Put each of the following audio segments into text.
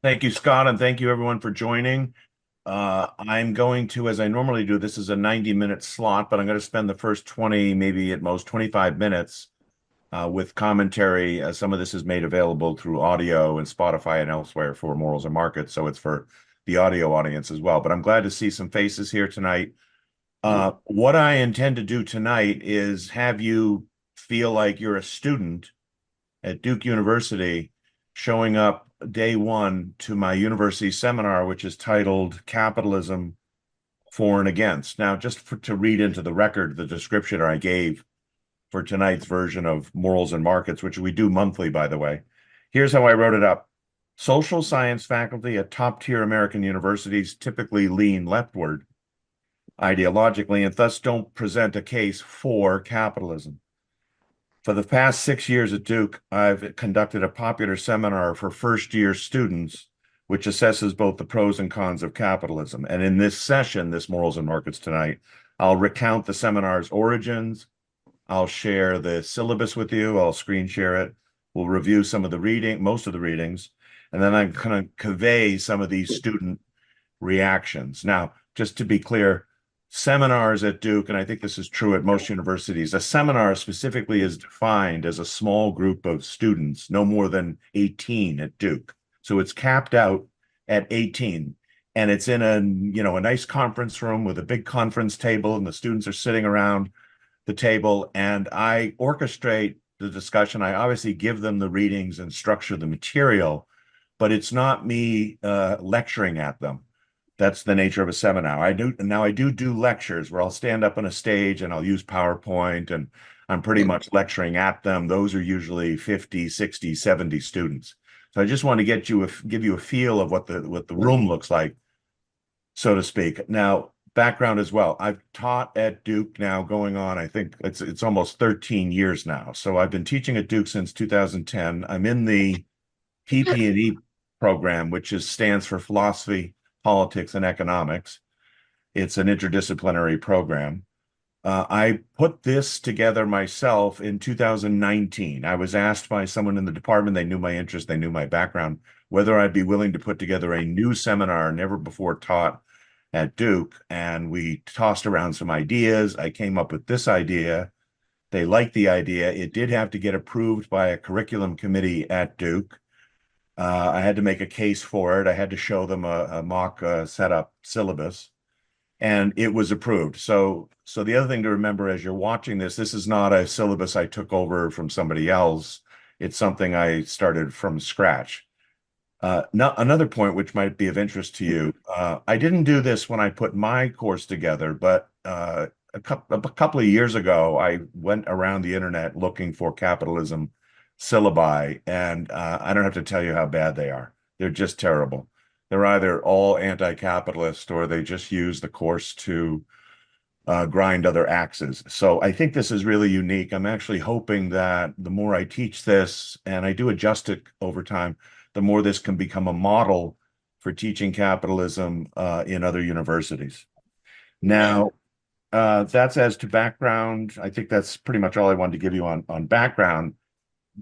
Thank you, Scott, and thank you everyone for joining. I'm going to, as I normally do, this is a 90-minute slot, but I'm going to spend the first 20, maybe at most 25 minutes with commentary. Some of this is made available through audio and Spotify and elsewhere for Morals and Markets, so it's for the audio audience as well. But I'm glad to see some faces here tonight. What I intend to do tonight is have you feel like you're a student at Duke University showing up day one to my university seminar, which is titled Capitalism For and Against. Now, to read into the record, the description I gave for tonight's version of Morals and Markets, which we do monthly, by the way. Here's how I wrote it up. Social science faculty at top-tier American universities typically lean leftward ideologically and thus don't present a case for capitalism. For the past 6 years at Duke, I've conducted a popular seminar for first-year students, which assesses both the pros and cons of capitalism. And in this session, this Morals and Markets tonight, I'll recount the seminar's origins. I'll share the syllabus with you. I'll screen share it. We'll review some of the most of the readings, and then I'm going to convey some of these student reactions. Now, just to be clear, seminars at Duke, and I think this is true at most universities, a seminar specifically is defined as a small group of students, no more than 18 at Duke. So it's capped out at 18. And it's in a nice conference room with a big conference table, and the students are sitting around the table, and I orchestrate the discussion. I obviously give them the readings and structure the material, but it's not me lecturing at them. That's the nature of a seminar. I do lectures where I'll stand up on a stage and I'll use PowerPoint, and I'm pretty much lecturing at them. Those are usually 50, 60, 70 students. So I just want to give you a feel of what the room looks like, so to speak. Now, background as well. I've taught at Duke now going on, I think it's almost 13 years now. So I've been teaching at Duke since 2010. I'm in the PP&E program, which stands for Philosophy, Politics, and Economics. It's an interdisciplinary program. I put this together myself in 2019. I was asked by someone in the department, they knew my interest, they knew my background, whether I'd be willing to put together a new seminar never before taught at Duke. And we tossed around some ideas. I came up with this idea. They liked the idea. It did have to get approved by a curriculum committee at Duke. I had to make a case for it. I had to show them a mock setup syllabus, and it was approved. So the other thing to remember as you're watching this is not a syllabus I took over from somebody else. It's something I started from scratch. Now, another point which might be of interest to you, I didn't do this when I put my course together, but a couple of years ago, I went around the internet looking for capitalism syllabi, and I don't have to tell you how bad they are. They're just terrible. They're either all anti-capitalist or they just use the course to grind other axes. So I think this is really unique. I'm actually hoping that the more I teach this, and I do adjust it over time, the more this can become a model for teaching capitalism in other universities. Now, that's as to background. I think that's pretty much all I wanted to give you on background.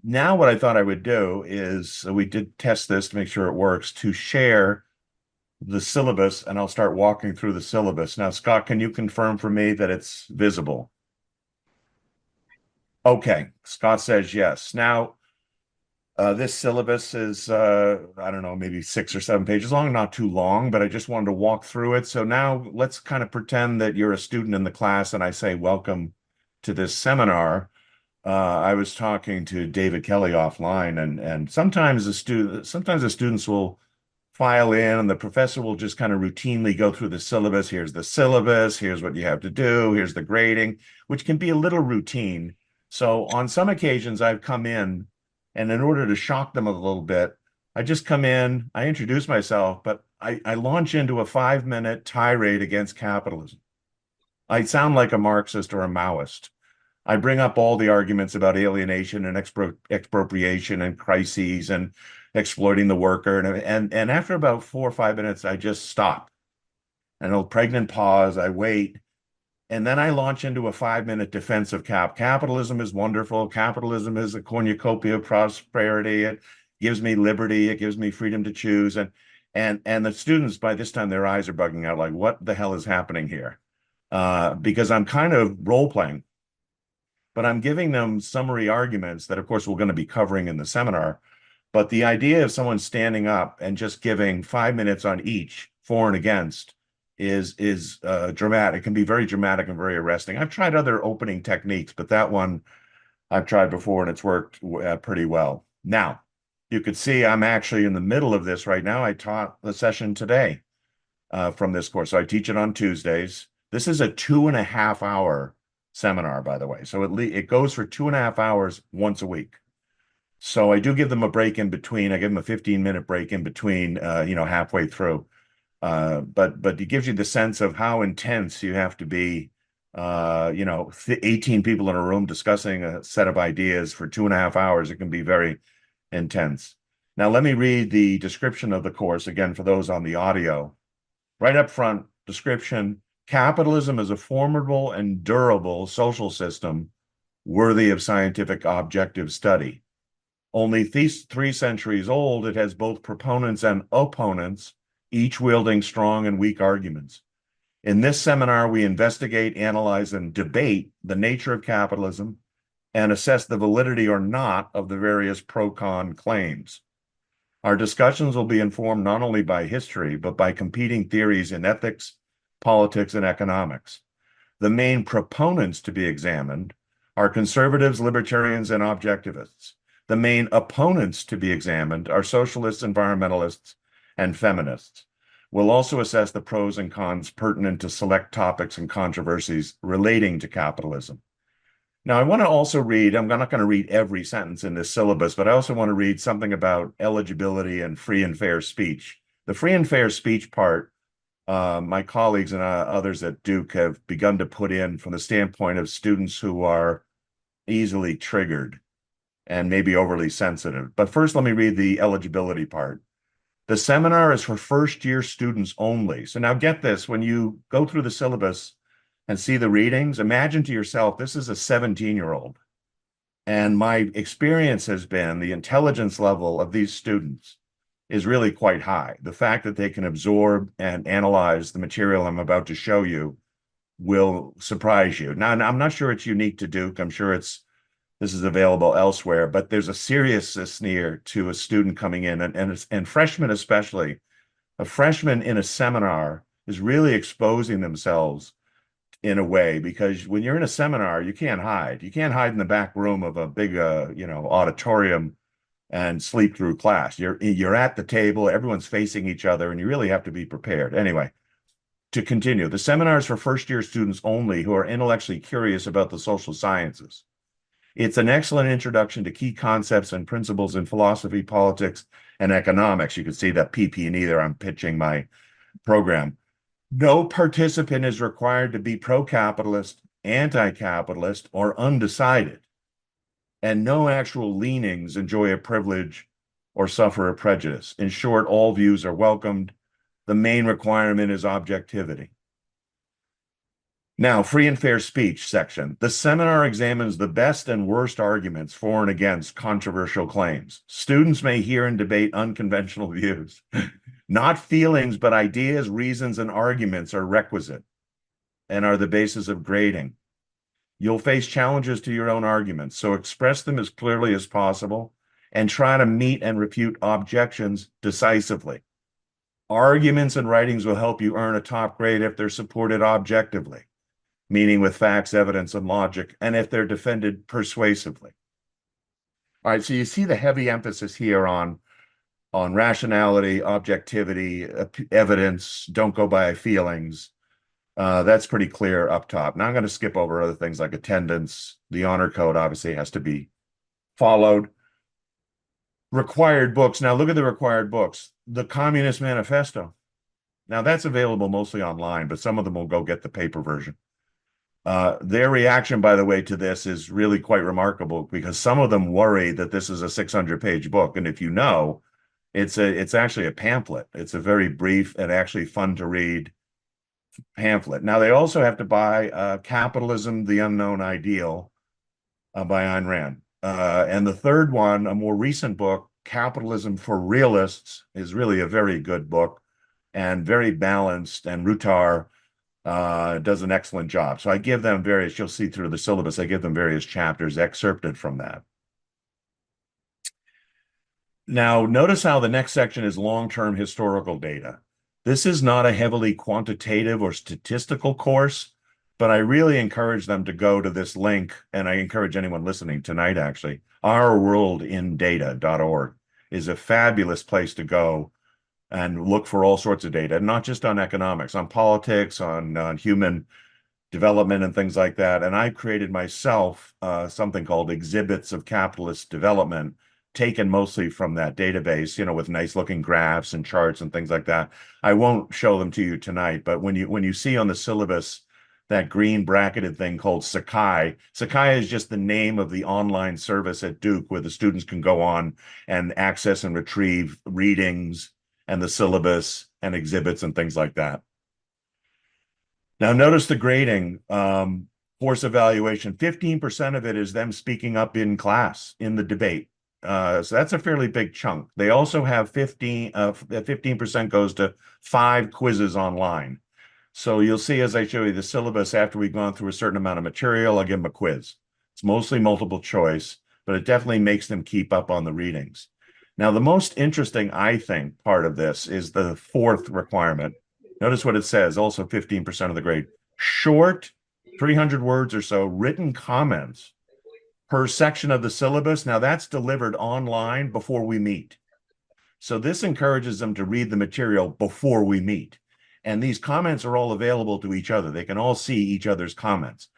Now, what I thought I would do is we did test this to make sure it works, to share the syllabus, and I'll start walking through the syllabus. Now, Scott, can you confirm for me that it's visible? Okay, Scott says yes. Now, this syllabus is, I don't know, maybe 6 or 7 pages long, not too long, but I just wanted to walk through it. So now let's kind of pretend that you're a student in the class and I say, welcome to this seminar. I was talking to David Kelly offline, and sometimes the students will file in and the professor will just kind of routinely go through the syllabus. Here's the syllabus, here's what you have to do, here's the grading, which can be a little routine. So on some occasions I've come in, and in order to shock them a little bit, I just come in, I introduce myself, but I launch into a 5-minute tirade against capitalism. I sound like a Marxist or a Maoist. I bring up all the arguments about alienation and expropriation and crises and exploiting the worker. And after about 4 or 5 minutes, I just stop. And a pregnant pause, I wait. And then I launch into a 5-minute defense of capitalism is wonderful. Capitalism is a cornucopia of prosperity. gives me liberty, it gives me freedom to choose. And the students, by this time, their eyes are bugging out, like, what the hell is happening here? Because I'm kind of role playing, but I'm giving them summary arguments that, of course, we're going to be covering in the seminar. But the idea of someone standing up and just giving 5 minutes on each, for and against, is dramatic. It can be very dramatic and very arresting. I've tried other opening techniques, but that one I've tried before and it's worked pretty well. Now, you could see I'm actually in the middle of this right now. I taught the session today from this course. So I teach it on Tuesdays. This is a 2.5 hour seminar, by the way. So it goes for 2.5 hours once a week. So I do give them a break in between. I give them a 15-minute break in between, halfway through. But it gives you the sense of how intense you have to be. 18 people in a room discussing a set of ideas for 2.5 hours. It can be very intense. Now, let me read the description of the course again for those on the audio. Right up front, description: capitalism is a formidable and durable social system worthy of scientific objective study. Only 3 centuries old, it has both proponents and opponents, each wielding strong and weak arguments. In this seminar, we investigate, analyze, and debate the nature of capitalism and assess the validity or not of the various pro-con claims. Our discussions will be informed not only by history, but by competing theories in ethics, politics, and economics. The main proponents to be examined are conservatives, libertarians, and objectivists. The main opponents to be examined are socialists, environmentalists, and feminists. We'll also assess the pros and cons pertinent to select topics and controversies relating to capitalism. Now, I want to also read, I'm not going to read every sentence in this syllabus, but I also want to read something about eligibility and free and fair speech. The free and fair speech part, my colleagues and others at Duke have begun to put in from the standpoint of students who are easily triggered and maybe overly sensitive. But first, let me read the eligibility part. The seminar is for first-year students only. So now get this, when you go through the syllabus and see the readings, imagine to yourself, this is a 17-year-old. And my experience has been the intelligence level of these students is really quite high. The fact that they can absorb and analyze the material I'm about to show you will surprise you. Now, I'm not sure it's unique to Duke. I'm sure this is available elsewhere, but there's a seriousness near to a student coming in, and freshmen especially. A freshman in a seminar is really exposing themselves in a way, because when you're in a seminar, you can't hide. You can't hide in the back room of a big, auditorium and sleep through class. You're at the table, everyone's facing each other, and you really have to be prepared. Anyway, to continue, the seminar is for first-year students only who are intellectually curious about the social sciences. It's an excellent introduction to key concepts and principles in philosophy, politics, and economics. You can see that PP&E there. I'm pitching my program. No participant is required to be pro-capitalist, anti-capitalist, or undecided. And no actual leanings enjoy a privilege or suffer a prejudice. In short, all views are welcomed. The main requirement is objectivity. Now, free and fair speech section. The seminar examines the best and worst arguments for and against controversial claims. Students may hear and debate unconventional views. Not feelings, but ideas, reasons, and arguments are requisite and are the basis of grading. You'll face challenges to your own arguments, so express them as clearly as possible and try to meet and refute objections decisively. Arguments and writings will help you earn a top grade if they're supported objectively, meaning with facts, evidence, and logic, and if they're defended persuasively. All right, so you see the heavy emphasis here on rationality, objectivity, evidence, don't go by feelings. That's pretty clear up top. Now I'm going to skip over other things like attendance. The honor code obviously has to be followed. Required books. Now look at the required books. The Communist Manifesto. Now that's available mostly online, but some of them will go get the paper version. Their reaction, by the way, to this is really quite remarkable, because some of them worry that this is a 600-page book. And if you know, it's actually a pamphlet. It's a very brief and actually fun to read pamphlet. Now they also have to buy Capitalism, the Unknown Ideal by Ayn Rand. And the third one, a more recent book Capitalism for Realists is really a very good book and very balanced, and Rutar does an excellent job. So I give them various, you'll see through the syllabus, I give them various chapters excerpted from that. Now, notice how the next section is long-term historical data. This is not a heavily quantitative or statistical course, but I really encourage them to go to this link, and I encourage anyone listening tonight, actually. Ourworldindata.org is a fabulous place to go and look for all sorts of data, not just on economics, on politics, on human development and things like that. And I've created myself something called Exhibits of Capitalist Development, taken mostly from that database, with nice looking graphs and charts and things like that. I won't show them to you tonight, but when you see on the syllabus that green bracketed thing called Sakai. Sakai is just the name of the online service at Duke where the students can go on and access and retrieve readings and the syllabus and exhibits and things like that. Now, notice the grading, course evaluation. 15% of it is them speaking up in class in the debate. So that's a fairly big chunk. They also have 15% goes to 5 quizzes online. So you'll see as I show you the syllabus, after we've gone through a certain amount of material, I'll give them a quiz. It's mostly multiple choice, but it definitely makes them keep up on the readings. Now, the most interesting, I think, part of this is the 4th requirement. Notice what it says, also 15% of the grade. Short, 300 words or so, written comments per section of the syllabus. Now, that's delivered online before we meet. So this encourages them to read the material before we meet. And these comments are all available to each other. They can all see each other's comments.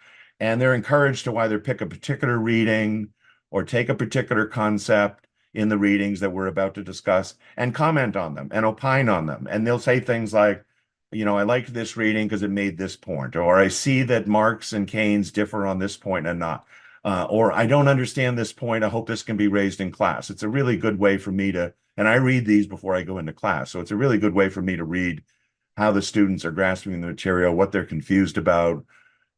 And they're encouraged to either pick a particular reading or take a particular concept in the readings that we're about to discuss and comment on them and opine on them. And they'll say things like, I liked this reading because it made this point, or I see that Marx and Keynes differ on this point and not, or I don't understand this point. I hope this can be raised in class. It's a really good way for me to, and I read these before I go into class. So it's a really good way for me to read how the students are grasping the material, what they're confused about.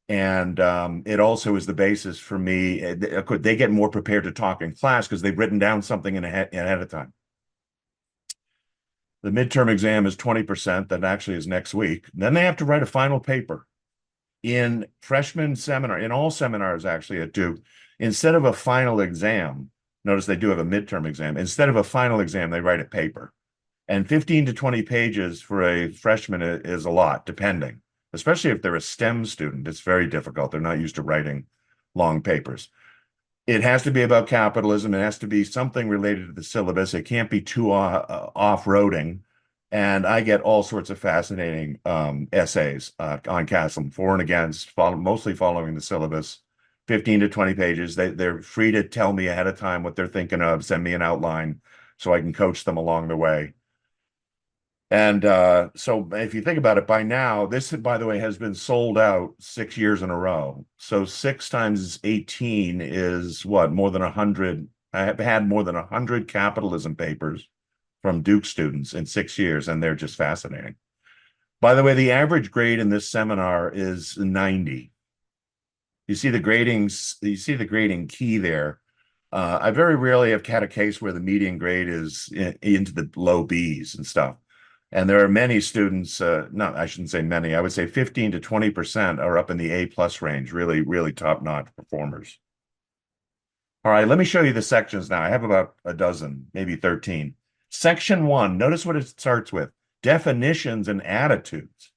And it also is the basis for me. They get more prepared to talk in class because they've written down something ahead of time. The midterm exam is 20%. That actually is next week. Then they have to write a final paper. In freshman seminar, in all seminars actually at Duke, instead of a final exam, notice they do have a midterm exam. Instead of a final exam, they write a paper. And 15 to 20 pages for a freshman is a lot, depending. Especially if they're a STEM student, it's very difficult. They're not used to writing long papers. It has to be about capitalism. It has to be something related to the syllabus. It can't be too off-roading. And I get all sorts of fascinating essays on capitalism, for and against, mostly following the syllabus, 15 to 20 pages. They're free to tell me ahead of time what they're thinking of, send me an outline so I can coach them along the way. And so if you think about it, by now, this, by the way, has been sold out 6 years in a row. So 6 times 18 is what? More than 100. I have had more than 100 capitalism papers from Duke students in 6 years, and they're just fascinating. By the way, the average grade in this seminar is 90. You see the grading key there. I very rarely have had a case where the median grade is into the low Bs and stuff. And there are many students, I shouldn't say many, I would say 15 to 20% are up in the A+ range, really, really top-notch performers. All right, let me show you the sections now. I have about a dozen, maybe 13. Section 1, notice what it starts with, definitions and attitudes.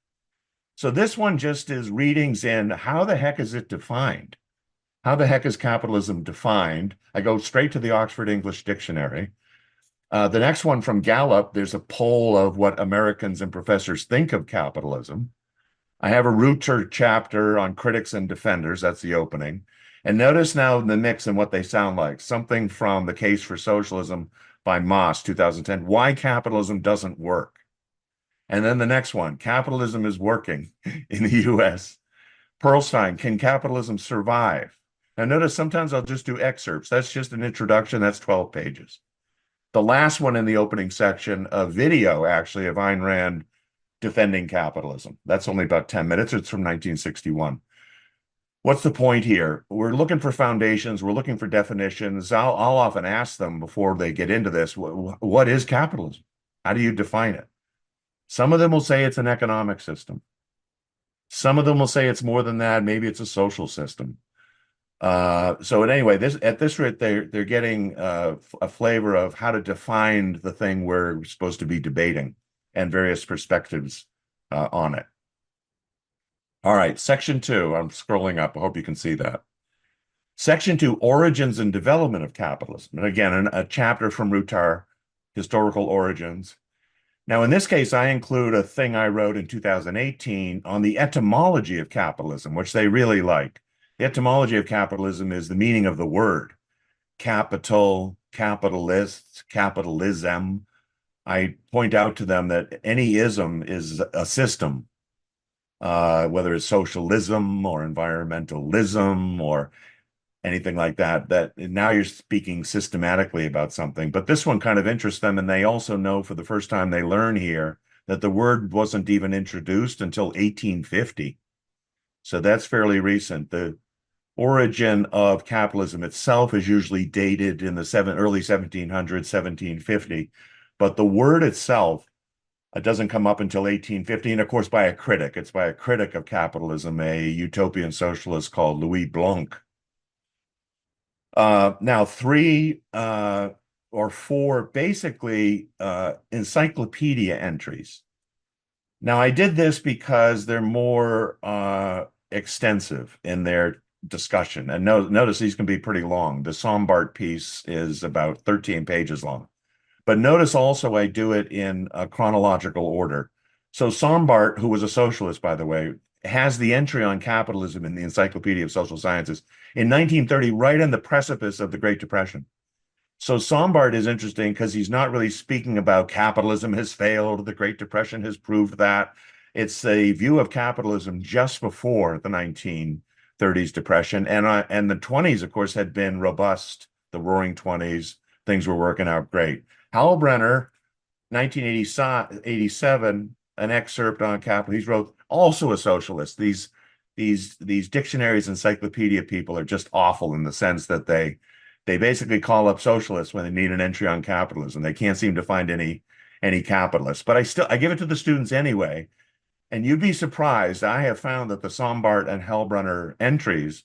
So this one just is readings in how the heck is it defined? How the heck is capitalism defined? I go straight to the Oxford English Dictionary. The next one from Gallup, there's a poll of what Americans and professors think of capitalism. I have a Reuter chapter on critics and defenders. That's the opening. And notice now the mix and what they sound like. Something from The Case for Socialism by Moss, 2010. Why capitalism doesn't work. And then the next one, capitalism is working in the US. Perlstein, can capitalism survive? Now notice sometimes I'll just do excerpts. That's just an introduction. That's 12 pages. The last one in the opening section, a video actually of Ayn Rand defending capitalism. That's only about 10 minutes. It's from 1961. What's the point here? We're looking for foundations. We're looking for definitions. I'll often ask them before they get into this, what is capitalism? How do you define it? Some of them will say it's an economic system. Some of them will say it's more than that. Maybe it's a social system. So anyway, this at this rate, they're getting a flavor of how to define the thing we're supposed to be debating and various perspectives on it. All right, section 2. I'm scrolling up. I hope you can see that. Section 2, origins and development of capitalism. And again, a chapter from Rutar, historical origins. Now, in this case, I include a thing I wrote in 2018 on the etymology of capitalism, which they really like. The etymology of capitalism is the meaning of the word. Capital, capitalist, capitalism. I point out to them that any ism is a system, whether it's socialism or environmentalism or anything like that, that now you're speaking systematically about something. But this one kind of interests them, and they also know for the first time they learn here that the word wasn't even introduced until 1850. So that's fairly recent. The origin of capitalism itself is usually dated in the early 1700s, 1750, but the word itself doesn't come up until 1850, and of course by a critic. It's by a critic of capitalism, a utopian socialist called Louis Blanc. Now, 3 or 4 basically encyclopedia entries. Now, I did this because they're more extensive in their discussion. And notice these can be pretty long. The Sombart piece is about 13 pages long. But notice also I do it in a chronological order. So Sombart, who was a socialist, by the way, has the entry on capitalism in the Encyclopedia of Social Sciences in 1930, right on the precipice of the Great Depression. So Sombart is interesting because he's not really speaking about capitalism has failed, the Great Depression has proved that. It's a view of capitalism just before the 1930s depression. And the 20s, of course, had been robust, the roaring 20s, things were working out great. Halbrenner, 1987, an excerpt on capital. He's wrote also a socialist. These dictionaries, encyclopedia people are just awful in the sense that they basically call up socialists when they need an entry on capitalism. They can't seem to find any capitalists. But I give it to the students anyway. And you'd be surprised. I have found that the Sombart and Hellbrunner entries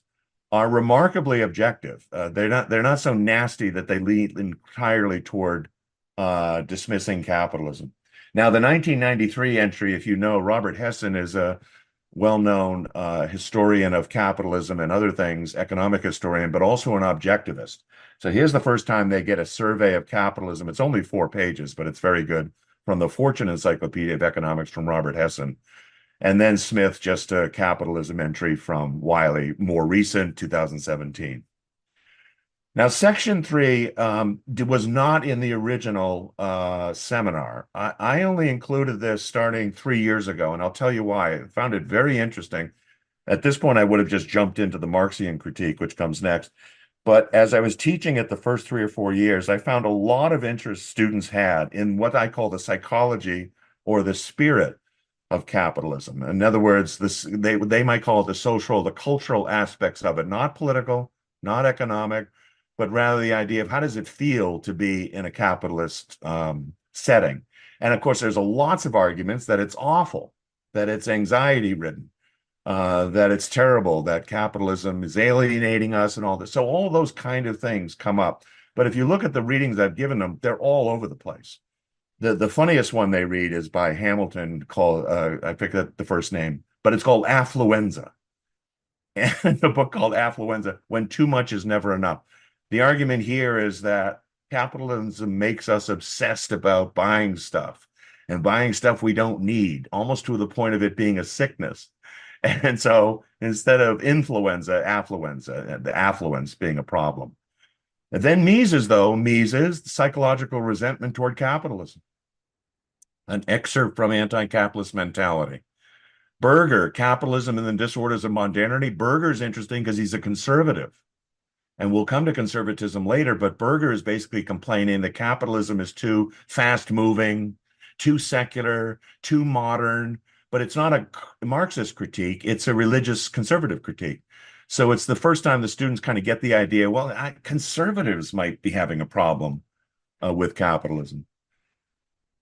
are remarkably objective. They're not so nasty that they lean entirely toward dismissing capitalism. Now, the 1993 entry, if you know, Robert Hessen is a well-known historian of capitalism and other things, economic historian, but also an objectivist. So here's the first time they get a survey of capitalism. It's only 4 pages, but it's very good, from the Fortune Encyclopedia of Economics from Robert Hessen. And then Smith, just a capitalism entry from Wiley, more recent, 2017. Now, section 3 was not in the original seminar. I only included this starting 3 years ago, and I'll tell you why. I found it very interesting. At this point, I would have just jumped into the Marxian critique, which comes next. But as I was teaching it the first 3 or 4 years, I found a lot of interest students had in what I call the psychology or the spirit of capitalism. In other words, they might call it the social, the cultural aspects of it, not political, not economic, but rather the idea of how does it feel to be in a capitalist setting. And of course, there's lots of arguments that it's awful, that it's anxiety-ridden, that it's terrible, that capitalism is alienating us and all this. So all those kind of things come up. But if you look at the readings I've given them, they're all over the place. The funniest one they read is by Hamilton called, I picked up the first name, but it's called Affluenza. And a book called Affluenza, When Too Much Is Never Enough. The argument here is that capitalism makes us obsessed about buying stuff and buying stuff we don't need, almost to the point of it being a sickness. And so instead of influenza, affluenza, the affluence being a problem. And then Mises, though, Mises, psychological resentment toward capitalism. An excerpt from Anti-Capitalist Mentality. Berger, Capitalism and the Disorders of Modernity. Berger's interesting because he's a conservative. And we'll come to conservatism later, but Berger is basically complaining that capitalism is too fast-moving, too secular, too modern, but it's not a Marxist critique, it's a religious conservative critique. So it's the first time the students kind of get the idea, well, conservatives might be having a problem with capitalism.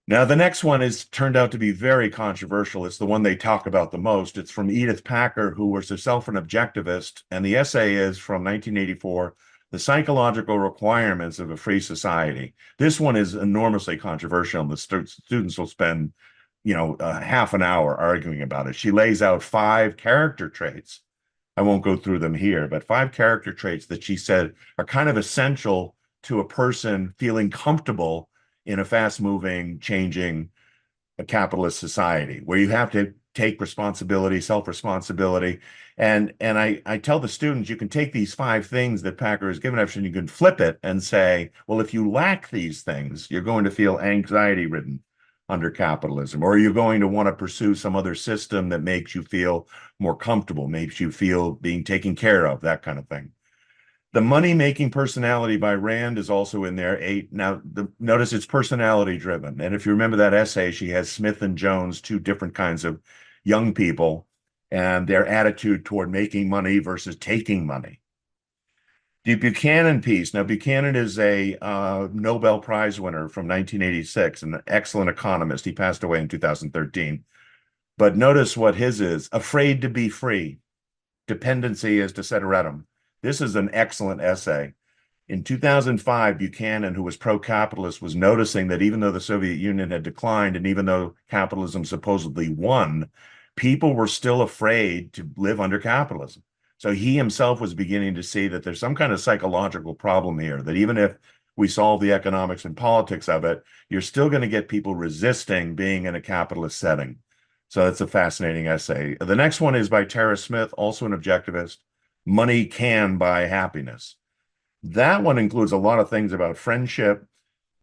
Now, the next one is turned out to be very controversial. It's the one they talk about the most. It's from Edith Packer, who was herself an objectivist, and the essay is from 1984, The Psychological Requirements of a Free Society. This one is enormously controversial, and the students will spend, half an hour arguing about it. She lays out 5 character traits. I won't go through them here, but 5 character traits that she said are kind of essential to a person feeling comfortable in a fast-moving, changing capitalist society where you have to take responsibility, self-responsibility. And I tell the students, you can take these 5 things that Packer has given us and you can flip it and say, well, if you lack these things, you're going to feel anxiety-ridden under capitalism, or you're going to want to pursue some other system that makes you feel more comfortable, makes you feel being taken care of, that kind of thing. The Money-Making Personality by Rand is also in there. Now, notice it's personality driven. And if you remember that essay, she has Smith and Jones, 2 different kinds of young people, and their attitude toward making money versus taking money. The Buchanan piece. Now, Buchanan is a Nobel Prize winner from 1986, an excellent economist. He passed away in 2013. But notice what his is: afraid to be free. Dependency is desideratum. This is an excellent essay. In 2005, Buchanan, who was pro-capitalist, was noticing that even though the Soviet Union had declined and even though capitalism supposedly won, people were still afraid to live under capitalism. So he himself was beginning to see that there's some kind of psychological problem here, that even if we solve the economics and politics of it, you're still going to get people resisting being in a capitalist setting. So that's a fascinating essay. The next one is by Tara Smith, also an objectivist. Money Can Buy Happiness. That one includes a lot of things about friendship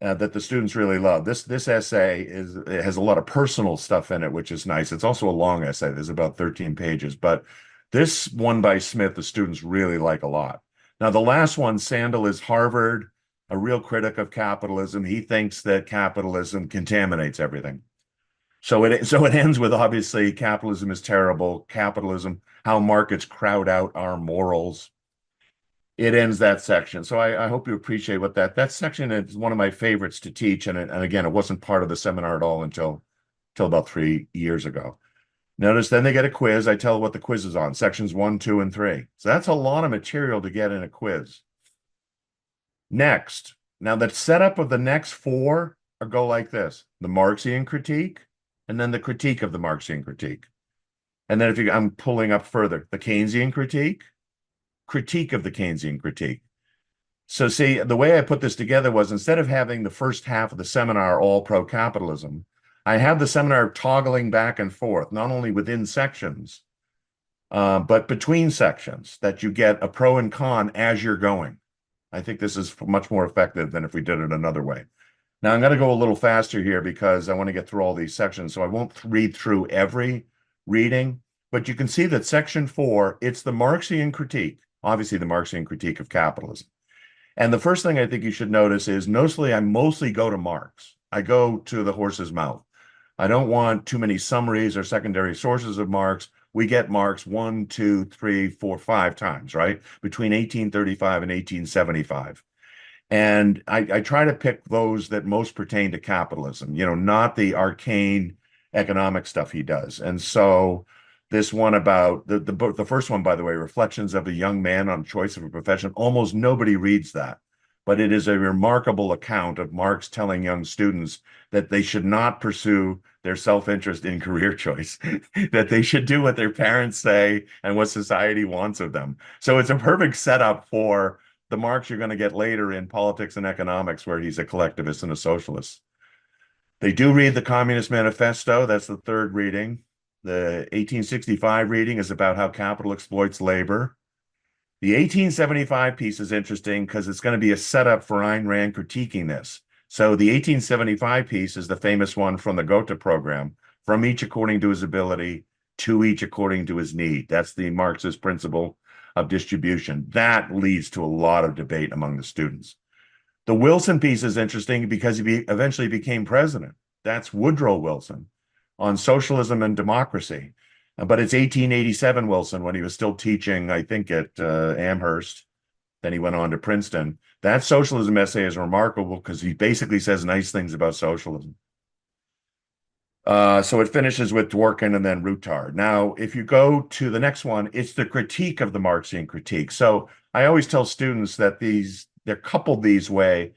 that the students really love. This essay it has a lot of personal stuff in it, which is nice. It's also a long essay. There's about 13 pages, but this one by Smith, the students really like a lot. Now, the last one, Sandel, is Harvard, a real critic of capitalism. He thinks that capitalism contaminates everything. So it ends with, obviously, capitalism is terrible. Capitalism, how markets crowd out our morals. It ends that section. So I hope you appreciate what that section is. One of my favorites to teach. And again, it wasn't part of the seminar at all until about 3 years ago. Notice then they get a quiz. I tell what the quiz is on, sections 1, 2, and 3. So that's a lot of material to get in a quiz. Next, now the setup of the next 4 go like this: the Marxian critique, and then the critique of the Marxian critique. And then I'm pulling up further, the Keynesian critique of the Keynesian critique. So see, the way I put this together was, instead of having the first half of the seminar all pro-capitalism, I have the seminar toggling back and forth, not only within sections, but between sections, that you get a pro and con as you're going. I think this is much more effective than if we did it another way. Now, I'm going to go a little faster here because I want to get through all these sections, so I won't read through every reading, but you can see that section 4, it's the Marxian critique, obviously the Marxian critique of capitalism. And the first thing I think you should notice is, I mostly go to Marx. I go to the horse's mouth. I don't want too many summaries or secondary sources of Marx. We get Marx 1, 2, 3, 4, 5 times, right? Between 1835 and 1875. And I try to pick those that most pertain to capitalism, not the arcane economic stuff he does. And so this one about the first one, by the way, Reflections of a Young Man on Choice of a Profession, almost nobody reads that. But it is a remarkable account of Marx telling young students that they should not pursue their self-interest in career choice, that they should do what their parents say and what society wants of them. So it's a perfect setup for the Marx you're going to get later in Politics and Economics, where he's a collectivist and a socialist. They do read the Communist Manifesto. That's the 3rd reading. The 1865 reading is about how capital exploits labor. The 1875 piece is interesting because it's going to be a setup for Ayn Rand critiquing this. So the 1875 piece is the famous one from the Gotha program: from each according to his ability, to each according to his need. That's the Marxist principle of distribution. That leads to a lot of debate among the students. The Wilson piece is interesting because he eventually became president. That's Woodrow Wilson, on socialism and democracy. But it's 1887, Wilson, when he was still teaching, I think, at Amherst. Then he went on to Princeton. That socialism essay is remarkable because he basically says nice things about socialism. So it finishes with Dworkin and then Routard. Now, if you go to the next one, it's the critique of the Marxian critique. So I always tell students that they're coupled this way.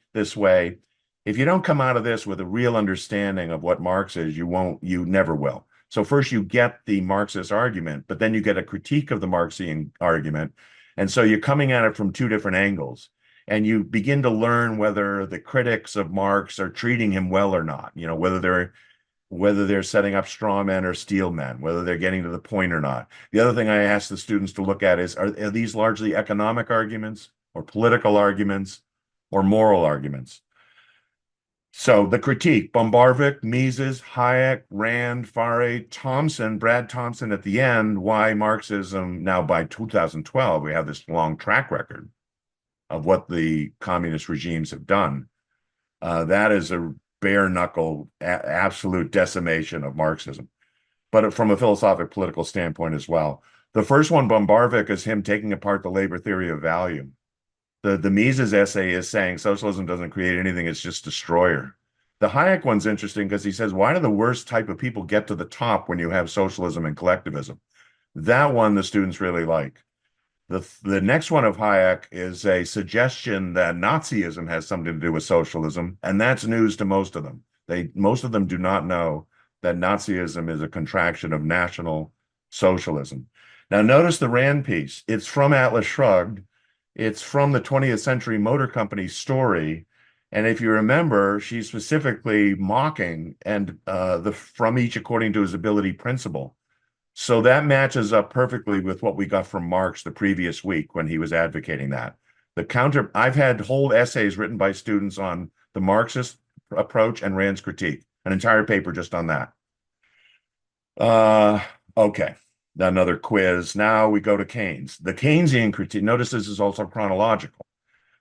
If you don't come out of this with a real understanding of what Marx is, you never will. So first you get the Marxist argument, but then you get a critique of the Marxian argument. And so you're coming at it from two different angles. And you begin to learn whether the critics of Marx are treating him well or not, whether they're setting up straw men or steel men, whether they're getting to the point or not. The other thing I ask the students to look at is, are these largely economic arguments or political arguments or moral arguments? So the critique, Bombarvik, Mises, Hayek, Rand, Faré, Thompson, Brad Thompson at the end, why Marxism, now by 2012, we have this long track record of what the communist regimes have done. That is a bare knuckle, absolute decimation of Marxism, but from a philosophic political standpoint as well. The first one, Bombarvik, is him taking apart the labor theory of value. The Mises essay is saying socialism doesn't create anything, it's just destroyer. The Hayek one's interesting because he says, why do the worst type of people get to the top when you have socialism and collectivism? That one the students really like. The next one of Hayek is a suggestion that Nazism has something to do with socialism, and that's news to most of them. Most of them do not know that Nazism is a contraction of National Socialism. Now, notice the Rand piece. It's from Atlas Shrugged. It's from the 20th Century Motor Company story. And if you remember, she's specifically mocking and from each according to his ability principle. So that matches up perfectly with what we got from Marx the previous week when he was advocating that. I've had whole essays written by students on the Marxist approach and Rand's critique, an entire paper just on that. Okay, another quiz. Now we go to Keynes. The Keynesian critique, notice this is also chronological.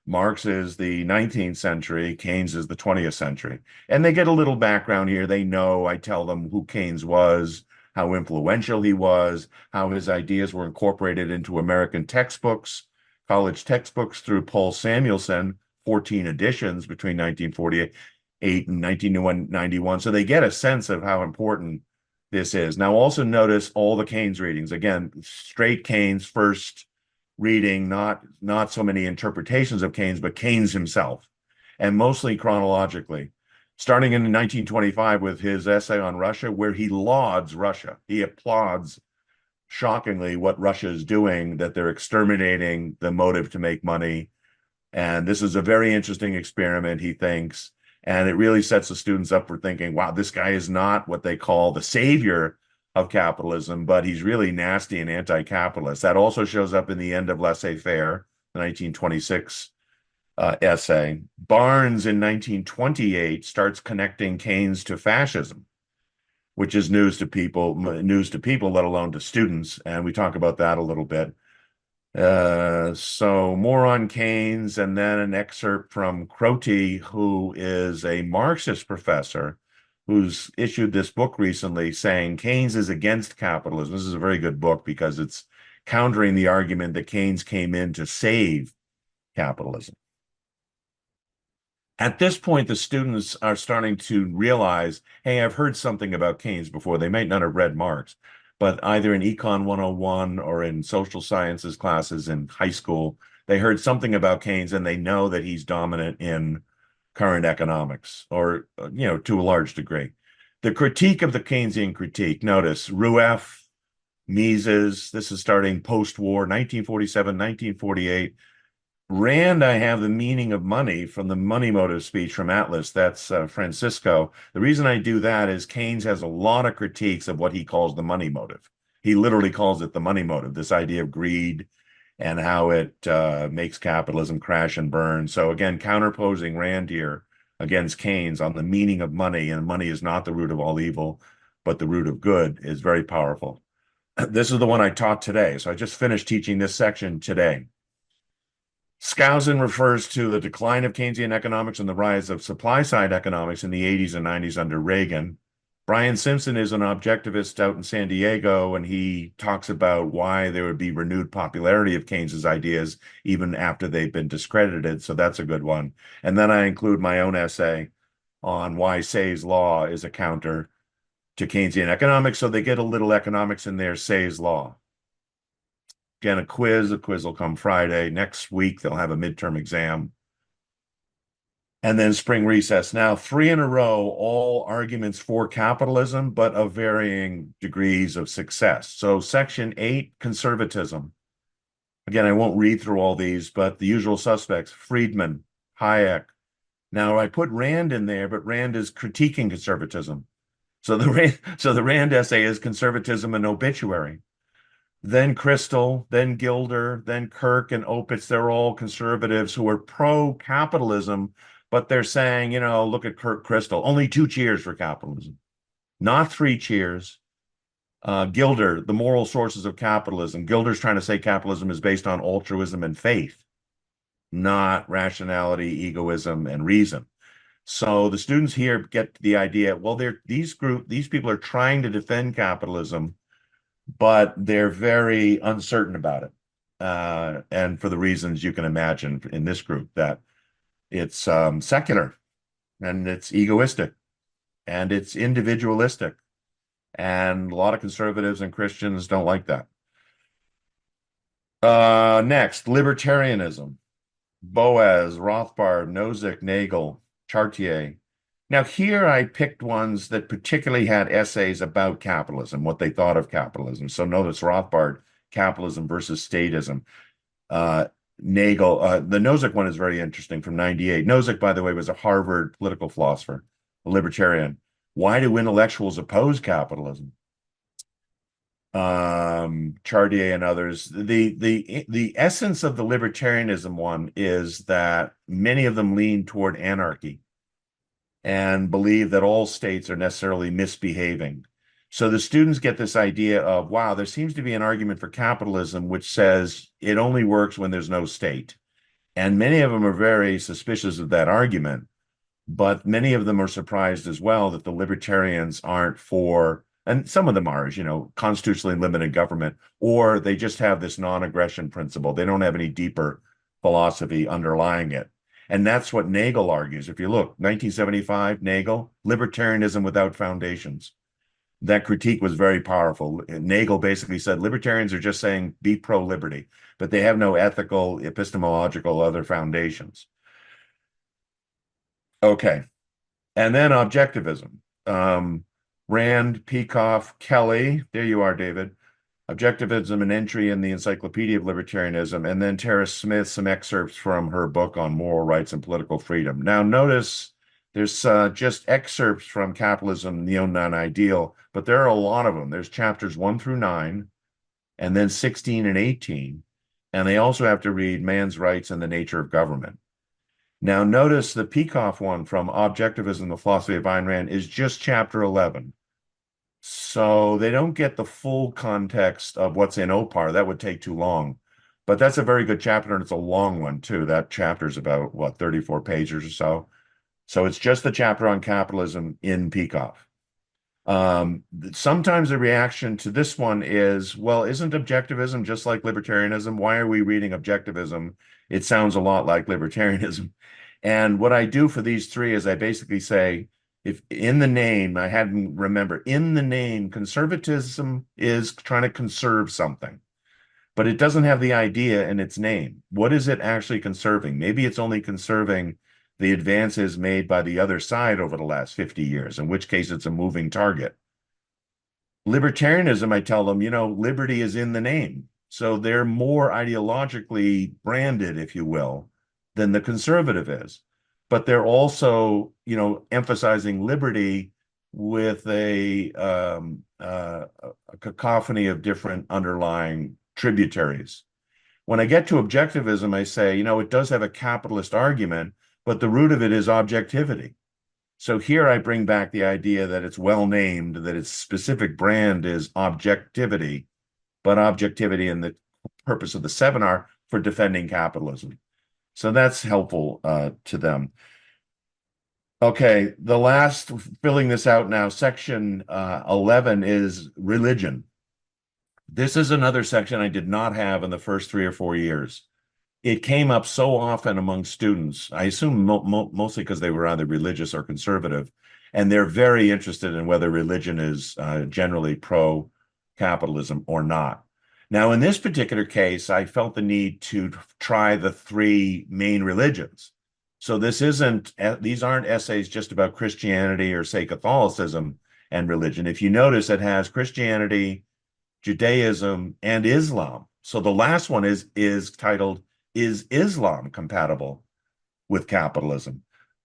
Marx is the 19th century, Keynes is the 20th century. And they get a little background here. They know, I tell them who Keynes was, how influential he was, how his ideas were incorporated into American textbooks, college textbooks through Paul Samuelson, 14 editions between 1948 and 1991. So they get a sense of how important this is. Now also notice all the Keynes readings. Again, straight Keynes first reading, not so many interpretations of Keynes, but Keynes himself, and mostly chronologically. Starting in 1925 with his essay on Russia, where he lauds Russia. He applauds, shockingly, what Russia is doing, that they're exterminating the motive to make money. And this is a very interesting experiment, he thinks. And it really sets the students up for thinking, wow, this guy is not what they call the savior of capitalism, but he's really nasty and anti-capitalist. That also shows up in the end of Laissez-Faire, the 1926 essay. Barnes in 1928 starts connecting Keynes to fascism, which is news to people, let alone to students. And we talk about that a little bit. So more on Keynes, and then an excerpt from Croce, who is a Marxist professor who's issued this book recently saying Keynes is against capitalism. This is a very good book because it's countering the argument that Keynes came in to save capitalism. At this point, the students are starting to realize, hey, I've heard something about Keynes before. They might not have read Marx, but either in Econ 101 or in social sciences classes in high school, they heard something about Keynes and they know that he's dominant in current economics, or, to a large degree. The critique of the Keynesian critique, notice, Rueff, Mises, this is starting post-war, 1947, 1948. Rand, I have the meaning of money from the money motive speech from Atlas. That's Francisco. The reason I do that is Keynes has a lot of critiques of what he calls the money motive. He literally calls it the money motive, this idea of greed and how it makes capitalism crash and burn. So again, counterposing Rand here against Keynes on the meaning of money, and money is not the root of all evil, but the root of good, is very powerful. This is the one I taught today. So I just finished teaching this section today. Skousen refers to the decline of Keynesian economics and the rise of supply-side economics in the 80s and 90s under Reagan. Brian Simpson is an objectivist out in San Diego, and he talks about why there would be renewed popularity of Keynes's ideas even after they've been discredited. So that's a good one. And then I include my own essay on why Say's law is a counter to Keynesian economics. So they get a little economics in there, Say's law. Again, a quiz will come Friday. Next week, they'll have a midterm exam. And then spring recess. Now, 3 in a row, all arguments for capitalism, but of varying degrees of success. So section 8, conservatism. Again, I won't read through all these, but the usual suspects, Friedman, Hayek. Now, I put Rand in there, but Rand is critiquing conservatism. So the Rand essay is conservatism and obituary. Then Crystal, then Gilder, then Kirk and Opitz, they're all conservatives who are pro-capitalism, but they're saying, look at Kirk Crystal, only 2 cheers for capitalism, not 3 cheers. Gilder, the moral sources of capitalism. Gilder's trying to say capitalism is based on altruism and faith, not rationality, egoism, and reason. So the students here get the idea, well, these people are trying to defend capitalism, but they're very uncertain about it. And for the reasons you can imagine in this group, that it's secular and it's egoistic and it's individualistic. And a lot of conservatives and Christians don't like that. Next, libertarianism. Boas, Rothbard, Nozick, Nagel, Chartier. Now, here I picked ones that particularly had essays about capitalism, what they thought of capitalism. So notice Rothbard, capitalism versus statism. Nagel, the Nozick one is very interesting from 98. Nozick, by the way, was a Harvard political philosopher, a libertarian. Why do intellectuals oppose capitalism? Chartier and others. The essence of the libertarianism one is that many of them lean toward anarchy and believe that all states are necessarily misbehaving. So the students get this idea of, wow, there seems to be an argument for capitalism which says it only works when there's no state. And many of them are very suspicious of that argument, but many of them are surprised as well that the libertarians aren't for, and some of them are, constitutionally limited government, or they just have this non-aggression principle. They don't have any deeper philosophy underlying it. And that's what Nagel argues. If you look, 1975, Nagel, libertarianism without foundations. That critique was very powerful. Nagel basically said libertarians are just saying be pro-liberty, but they have no ethical, epistemological, other foundations. Okay. And then objectivism. Rand, Peikoff, Kelly, there you are, David. Objectivism, an entry in the Encyclopedia of Libertarianism, and then Tara Smith, some excerpts from her book on moral rights and political freedom. Now, notice there's just excerpts from Capitalism, the Unknown Ideal, but there are a lot of them. There's chapters 1 through 9, and then 16 and 18, and they also have to read Man's Rights and the Nature of Government. Now, notice the Peikoff one from Objectivism, the Philosophy of Ayn Rand is just chapter 11. So they don't get the full context of what's in OPAR. That would take too long. But that's a very good chapter, and it's a long one, too. That chapter is about, 34 pages or so. So it's just the chapter on capitalism in Peikoff. Sometimes the reaction to this one is, well, isn't objectivism just like libertarianism? Why are we reading objectivism? It sounds a lot like libertarianism. And what I do for these three is I basically say, if in the name, I hadn't remember, in the name, conservatism is trying to conserve something, but it doesn't have the idea in its name. What is it actually conserving? Maybe it's only conserving the advances made by the other side over the last 50 years, in which case it's a moving target. Libertarianism, I tell them, liberty is in the name. So they're more ideologically branded, if you will, than the conservative is. But they're also, emphasizing liberty with a cacophony of different underlying tributaries. When I get to objectivism, I say, it does have a capitalist argument, but the root of it is objectivity. So here I bring back the idea that it's well named, that its specific brand is objectivity, but objectivity in the purpose of the seminar for defending capitalism. So that's helpful to them. Okay, the last, filling this out now, section 11 is religion. This is another section I did not have in the first 3 or 4 years. It came up so often among students. I assume mostly because they were either religious or conservative, and they're very interested in whether religion is generally pro-capitalism or not. Now, in this particular case, I felt the need to try the three main religions. So these aren't essays just about Christianity or, say, Catholicism and religion. If you notice, it has Christianity, Judaism, and Islam. So the last one is titled, "Is Islam compatible with capitalism?"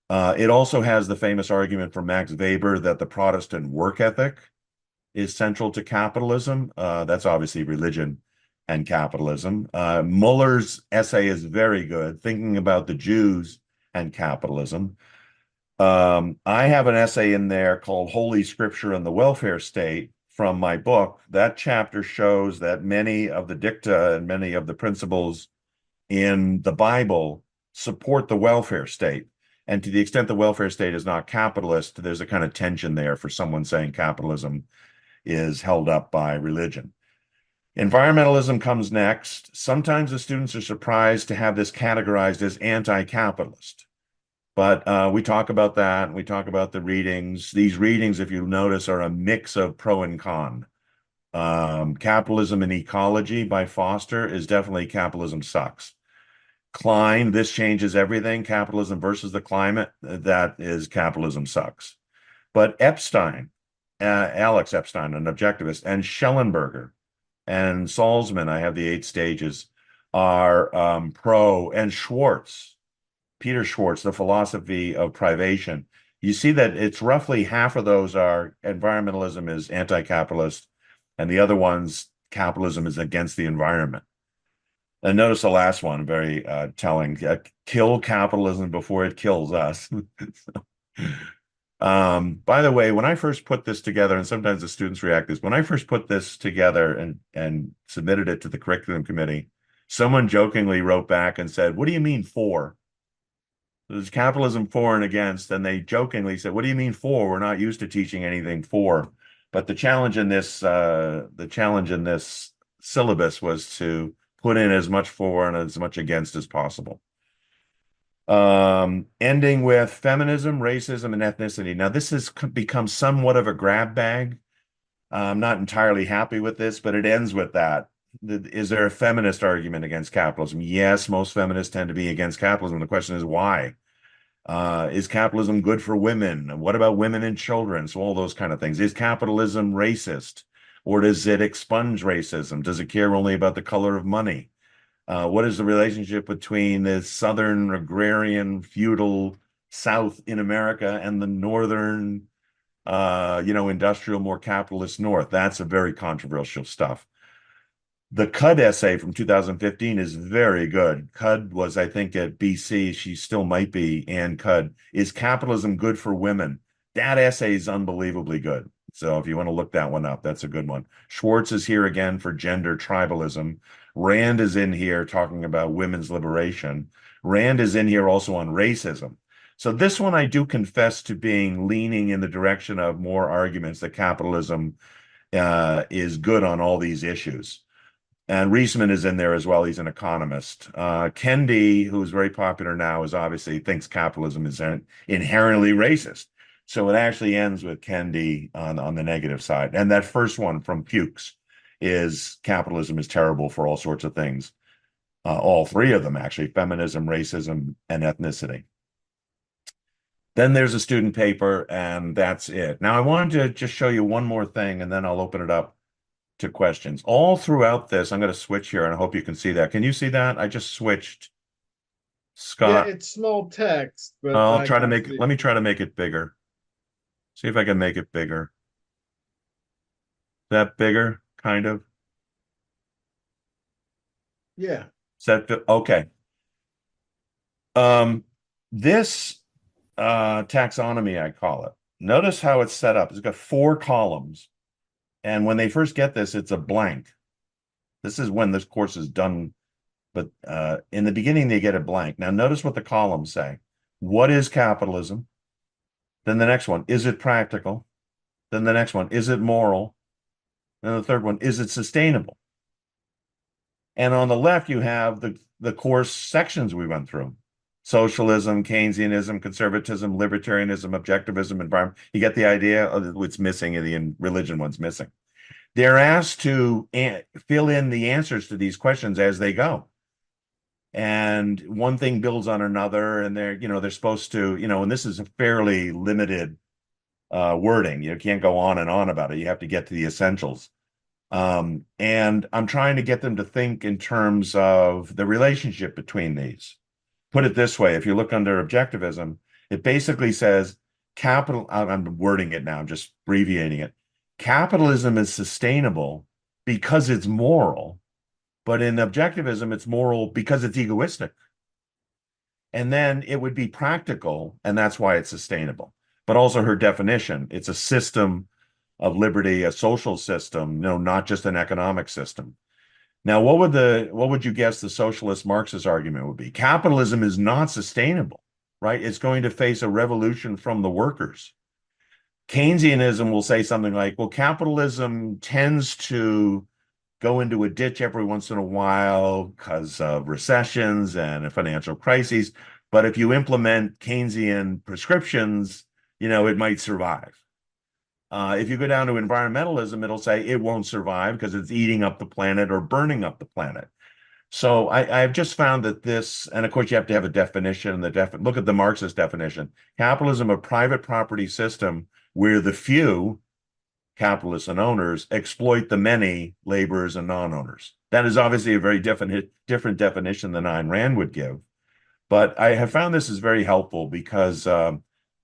It also has the famous argument from Max Weber that the Protestant work ethic is central to capitalism. That's obviously religion and capitalism. Muller's essay is very good, thinking about the Jews and capitalism. I have an essay in there called Holy Scripture and the Welfare State from my book. That chapter shows that many of the dicta and many of the principles in the Bible support the welfare state. And to the extent the welfare state is not capitalist, there's a kind of tension there for someone saying capitalism is held up by religion. Environmentalism comes next. Sometimes the students are surprised to have this categorized as anti-capitalist. But we talk about that. We talk about the readings. These readings, if you notice, are a mix of pro and con. Capitalism and Ecology by Foster is definitely Capitalism Sucks. Klein, This Changes Everything, Capitalism versus the Climate, that is Capitalism Sucks. But Epstein, Alex Epstein, an objectivist, and Schellenberger and Salsman, I have the 8 stages, are pro, and Schwartz, Peter Schwartz, The Philosophy of Privation. You see that it's roughly half of those are environmentalism is anti-capitalist, and the other ones, capitalism is against the environment. And notice the last one, very telling. Kill capitalism before it kills us. By the way, when I first put this together, and sometimes the students react this, when I first put this together and submitted it to the curriculum committee, someone jokingly wrote back and said, "What do you mean for?" There's capitalism for and against, and they jokingly said, "What do you mean for? We're not used to teaching anything for." But the challenge in this syllabus was to put in as much for and as much against as possible. Ending with feminism, racism, and ethnicity. Now, this has become somewhat of a grab bag. I'm not entirely happy with this, but it ends with that. Is there a feminist argument against capitalism? Yes, most feminists tend to be against capitalism. The question is why? Is capitalism good for women? What about women and children? So all those kind of things. Is capitalism racist? Or does it expunge racism? Does it care only about the color of money? What is the relationship between the Southern agrarian feudal South in America and the Northern, industrial, more capitalist North? That's a very controversial stuff. The Cud essay from 2015 is very good. Cud was, I think, at BC. She still might be, Ann Cud. Is capitalism good for women? That essay is unbelievably good. So if you want to look that one up, that's a good one. Schwartz is here again for gender tribalism. Rand is in here talking about women's liberation. Rand is in here also on racism. So this one I do confess to being leaning in the direction of more arguments that capitalism is good on all these issues. And Reisman is in there as well. He's an economist. Kendi, who's very popular now, is obviously thinks capitalism is inherently racist. So it actually ends with Kendi on the negative side. And that first one from Fuchs is capitalism is terrible for all sorts of things. All three of them, actually, feminism, racism, and ethnicity. Then there's a student paper, and that's it. Now, I wanted to just show you one more thing, and then I'll open it up to questions. All throughout this, I'm going to switch here, and I hope you can see that. Can you see that? I just switched. Yeah, Scott, it's small text, but I'll I try to can make it, see let it. me try to make it bigger. See if I can make it bigger. That bigger, kind of. Yeah. Okay. Um, this taxonomy, I call it. Notice how it's set up. It's got 4 columns. And when they first get this, it's a blank. This is when this course is done. But in the beginning, they get a blank. Now, notice what the columns say. What is capitalism? Then the next one, is it practical? Then the next one, is it moral? Then the third one, is it sustainable? And on the left, you have the course sections we went through. Socialism, Keynesianism, conservatism, libertarianism, objectivism, environment. You get the idea of what's missing in the religion one's missing. They're asked to fill in the answers to these questions as they go. And one thing builds on another, and they're supposed to, and this is a fairly limited wording. You can't go on and on about it. You have to get to the essentials. And I'm trying to get them to think in terms of the relationship between these. Put it this way, if you look under objectivism, it basically says I'm wording it now, I'm just abbreviating it. Capitalism is sustainable because it's moral, but in objectivism, it's moral because it's egoistic. And then it would be practical, and that's why it's sustainable. But also her definition, it's a system of liberty, a social system, not just an economic system. Now, what would you guess the socialist Marxist argument would be? Capitalism is not sustainable, right? It's going to face a revolution from the workers. Keynesianism will say something like, well, capitalism tends to go into a ditch every once in a while because of recessions and financial crises. But if you implement Keynesian prescriptions, it might survive. If you go down to environmentalism, it'll say it won't survive because it's eating up the planet or burning up the planet. So I've just found that this, and of course you have to have a definition. Look at the Marxist definition. Capitalism, a private property system where the few, capitalists and owners, exploit the many, laborers and non-owners. That is obviously a very different definition than Ayn Rand would give. But I have found this is very helpful because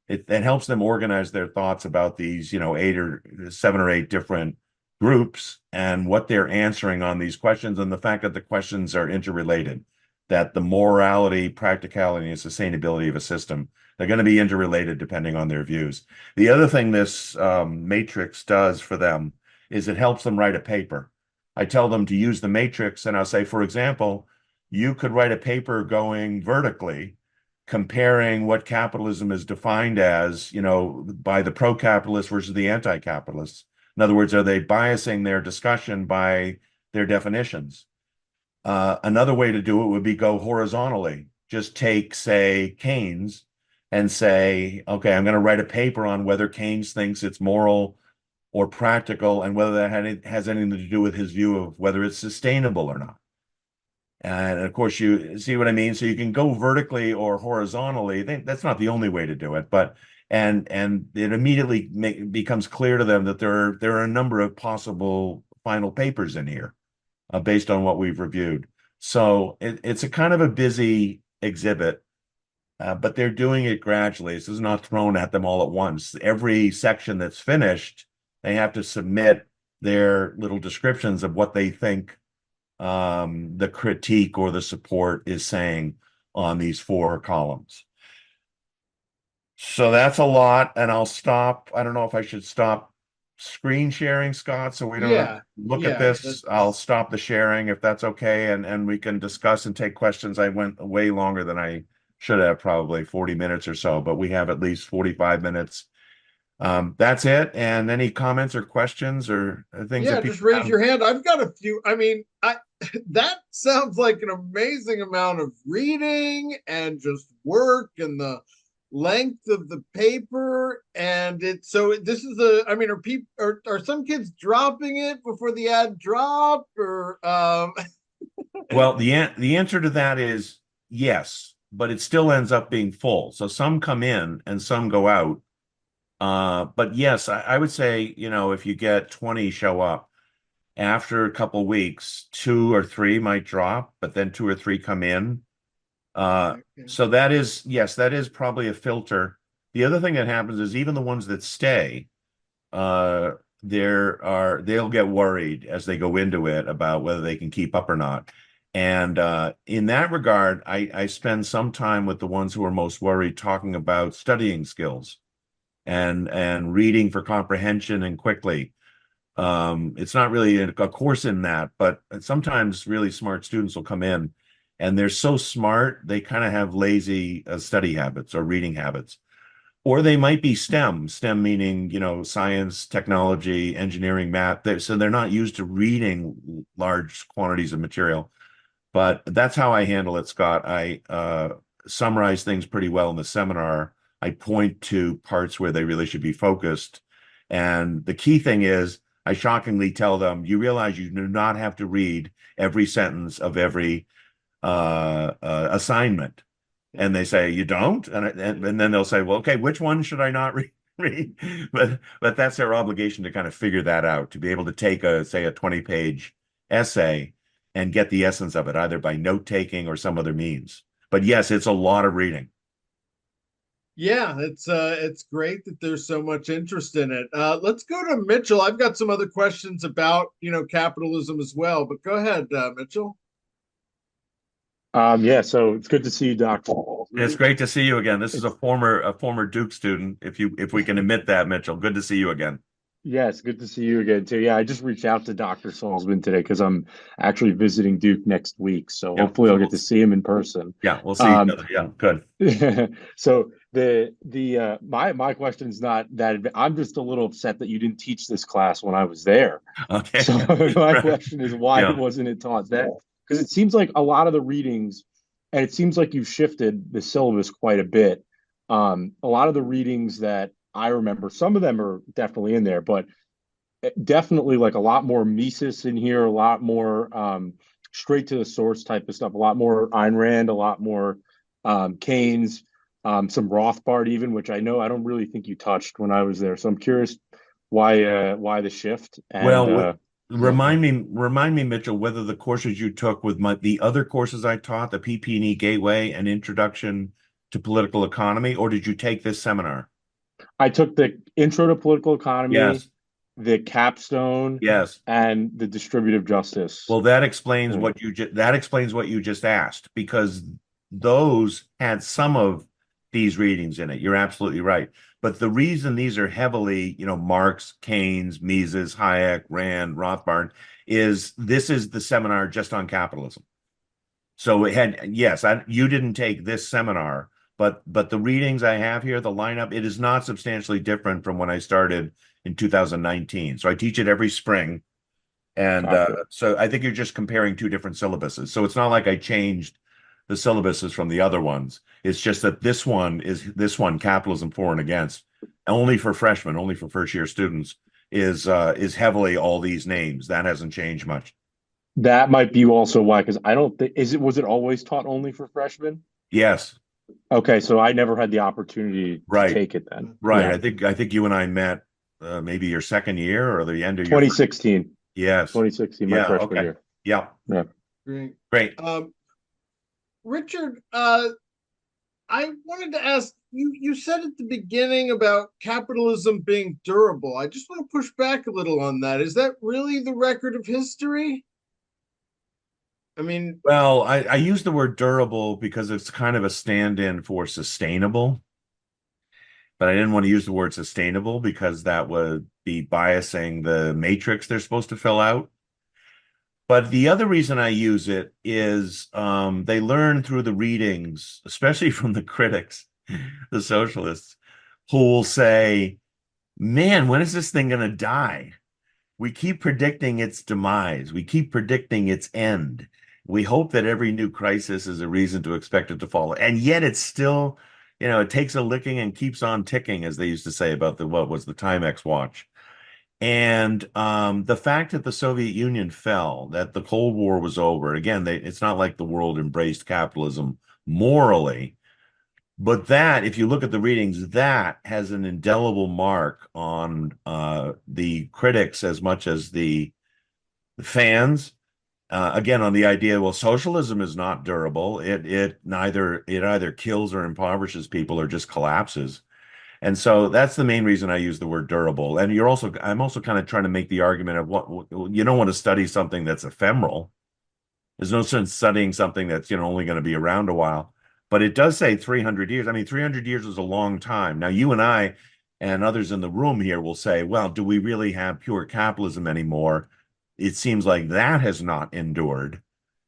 it helps them organize their thoughts about these, 7 or 8 different groups and what they're answering on these questions, and the fact that the questions are interrelated, that the morality, practicality, and sustainability of a system, they're going to be interrelated depending on their views. The other thing this matrix does for them is it helps them write a paper. I tell them to use the matrix, and I'll say, for example, you could write a paper going vertically, comparing what capitalism is defined as, by the pro-capitalists versus the anti-capitalists. In other words, are they biasing their discussion by their definitions? Another way to do it would be go horizontally. Just take, say, Keynes and say, okay, I'm going to write a paper on whether Keynes thinks it's moral or practical and whether that has anything to do with his view of whether it's sustainable or not. And of course, you see what I mean? So you can go vertically or horizontally. That's not the only way to do it, but and it immediately becomes clear to them that there are a number of possible final papers in here based on what we've reviewed. So it's a kind of a busy exhibit, but they're doing it gradually. This is not thrown at them all at once. Every section that's finished, they have to submit their little descriptions of what they think the critique or the support is saying on these 4 columns. So that's a lot, and I'll stop. I don't know if I should stop screen sharing, Scott, so we don't have to look at this. I'll stop the sharing if that's okay, and we can discuss and take questions. I went way longer than I should have, probably 40 minutes or so, but we have at least 45 minutes. That's it. And any comments or questions or things that people just raise have? your hand. I've got a few. I mean, that sounds like an amazing amount of reading and just work and the length of the paper. And this is are some kids dropping it before the ad drop or Well, the answer to that is yes, but it still ends up being full. So some come in and some go out. But yes, I would say, if you get 20 show up, after a couple weeks, 2 or 3 might drop, but then 2 or 3 come in. So that is probably a filter. The other thing that happens is even the ones that stay, they'll get worried as they go into it about whether they can keep up or not. And in that regard, I spend some time with the ones who are most worried talking about studying skills and reading for comprehension and quickly. It's not really a course in that, but sometimes really smart students will come in and they're so smart, they kind of have lazy study habits or reading habits. Or they might be STEM meaning, science, technology, engineering, math. So they're not used to reading large quantities of material. But that's how I handle it, Scott. I summarize things pretty well in the seminar. I point to parts where they really should be focused. And the key thing is, I shockingly tell them, you realize you do not have to read every sentence of every assignment. And they say, you don't? And then they'll say, well, okay, which one should I not read? But that's their obligation to kind of figure that out, to be able to take say a 20-page essay and get the essence of it, either by note taking or some other means. But yes, it's a lot of reading. Yeah, it's great that there's so much interest in it. Let's go to Mitchell. I've got some other questions about, capitalism as well, but go ahead, Mitchell. Yeah, so it's good to see you, Doctor. It's great to see you again. This is a former Duke student, if we can admit that, Mitchell. Good to see you again. Yes, good to see you again too. Yeah, I just reached out to Dr. Salsman today because I'm actually visiting Duke next week, so Yeah, hopefully so I'll get to see him in person. Yeah, we'll see each other. Yeah, good. So my question is not that I'm just a little upset that you didn't teach this class when I was there. Okay. So my Right. question is why Yeah. wasn't it taught then? Because it seems like a lot of the readings, and it seems like you've shifted the syllabus quite a bit. A lot of the readings that I remember, some of them are definitely in there, but definitely like a lot more Mises in here, a lot more straight to the source type of stuff, a lot more Ayn Rand, a lot more Keynes, some Rothbard even, which I know I don't really think you touched when I was there. So I'm curious why the shift and Well, yeah. remind me, Mitchell, whether the courses you took with the other courses I taught, the PP&E Gateway and Introduction to Political Economy, or did you take this seminar? I took the Intro to Political Economy, Yes, the capstone, yes. and the distributive justice. Well, thing. that explains what you just asked, because those had some of these readings in it. You're absolutely right. But the reason these are heavily, Marx, Keynes, Mises, Hayek, Rand, Rothbard, is this is the seminar just on capitalism. So it had, yes, you didn't take this seminar, but the readings I have here, the lineup, it is not substantially different from when I started in 2019. So I teach it every spring. And Gotcha. so I think you're just comparing two different syllabuses. So it's not like I changed the syllabuses from the other ones. It's just that this one, Capitalism For and Against, only for freshmen, only for first year students, is heavily all these names. That hasn't changed much. That might be also why, because I don't think was it always taught only for freshmen? Yes, Okay, so I never had the opportunity to right, take it then. right. Yeah. I think you and I met maybe your second year or the end of your 2016. yes. 2016, my Yeah, freshman okay. year. Yeah, Yeah. Great. great. Richard, I wanted to ask you, you said at the beginning about capitalism being durable. I just want to push back a little on that. Is that really the record of history? I mean, Well, I use the word durable because it's kind of a stand-in for sustainable, but I didn't want to use the word sustainable because that would be biasing the matrix they're supposed to fill out. But the other reason I use it is they learn through the readings, especially from the critics, the socialists, who will say, man, when is this thing going to die? We keep predicting its demise. We keep predicting its end. We hope that every new crisis is a reason to expect it to fall. And yet it's still, it takes a licking and keeps on ticking, as they used to say about what was the Timex watch. And the fact that the Soviet Union fell, that the Cold War was over, again, it's not like the world embraced capitalism morally, but that, if you look at the readings, that has an indelible mark on the critics as much as the fans. Again, on the idea, well, socialism is not durable. It either kills or impoverishes people or just collapses. And so that's the main reason I use the word durable. And I'm also kind of trying to make the argument of what you don't want to study something that's ephemeral. There's no sense studying something that's, only going to be around a while. But it does say 300 years. I mean, 300 years is a long time. Now, you and I and others in the room here will say, well, do we really have pure capitalism anymore? It seems like that has not endured.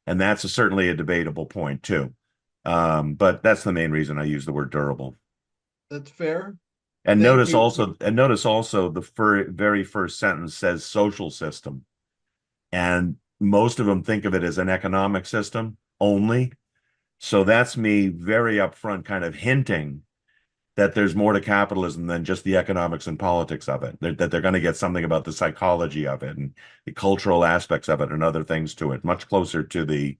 And that's certainly a debatable point, too. But that's the main reason I use the word durable. that's fair. And Thank notice you. also, the very first sentence says social system. And most of them think of it as an economic system only. So that's me very upfront kind of hinting that there's more to capitalism than just the economics and politics of it. That they're going to get something about the psychology of it and the cultural aspects of it and other things to it, much closer to the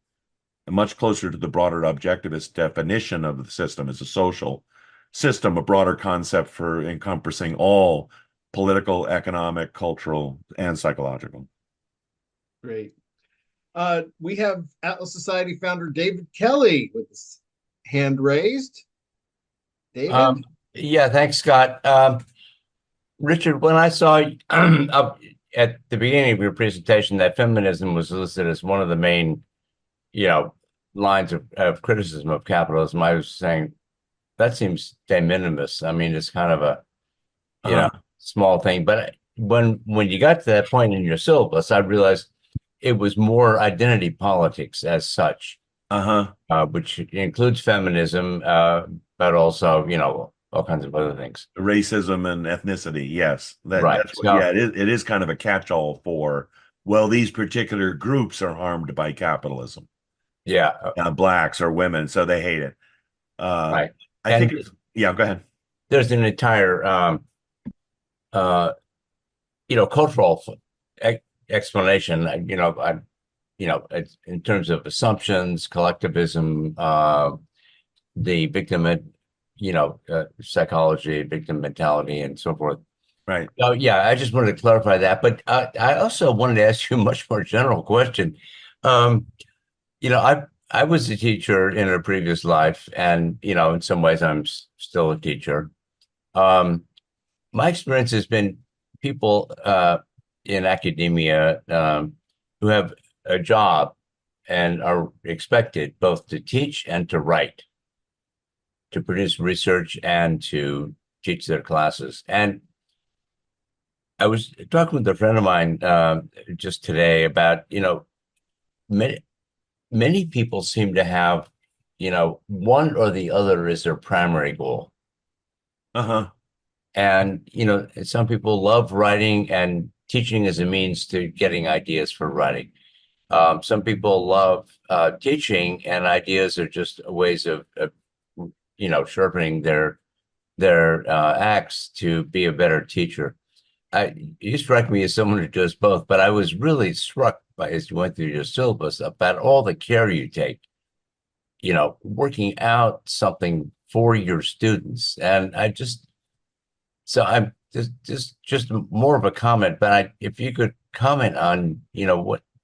broader objectivist definition of the system as a social system, a broader concept for encompassing all political, economic, cultural, and psychological. Great. We have Atlas Society founder David Kelly with his hand raised. David? Yeah, thanks, Scott. Richard, when I saw up at the beginning of your presentation that feminism was listed as one of the main, lines of criticism of capitalism, I was saying that seems de minimis. I mean, it's kind of a, small thing. But when you got to that point in your syllabus, I realized it was more identity politics as such, which includes feminism, but also, all kinds of other things. Racism and ethnicity. Yes. Right. That's what, it is kind of a catch-all for, well, these particular groups are harmed by capitalism. Yeah. Blacks or women, so they hate it. Right. I think go ahead. There's an entire, cultural explanation, in terms of assumptions, collectivism, the victim, psychology, victim mentality, and so forth. Right. Oh, yeah, I just wanted to clarify that. But I also wanted to ask you a much more general question. I was a teacher in a previous life, and, in some ways I'm still a teacher. My experience has been people in academia who have a job and are expected both to teach and to write, to produce research and to teach their classes. And I was talking with a friend of mine just today about, many people seem to have, one or the other is their primary goal. And, some people love writing, and teaching as a means to getting ideas for writing. Some people love teaching, and ideas are just ways of sharpening their acts to be a better teacher. You strike me as someone who does both, but I was really struck by, as you went through your syllabus, about all the care you take, working out something for your students. And so I'm just more of a comment, but if you could comment on,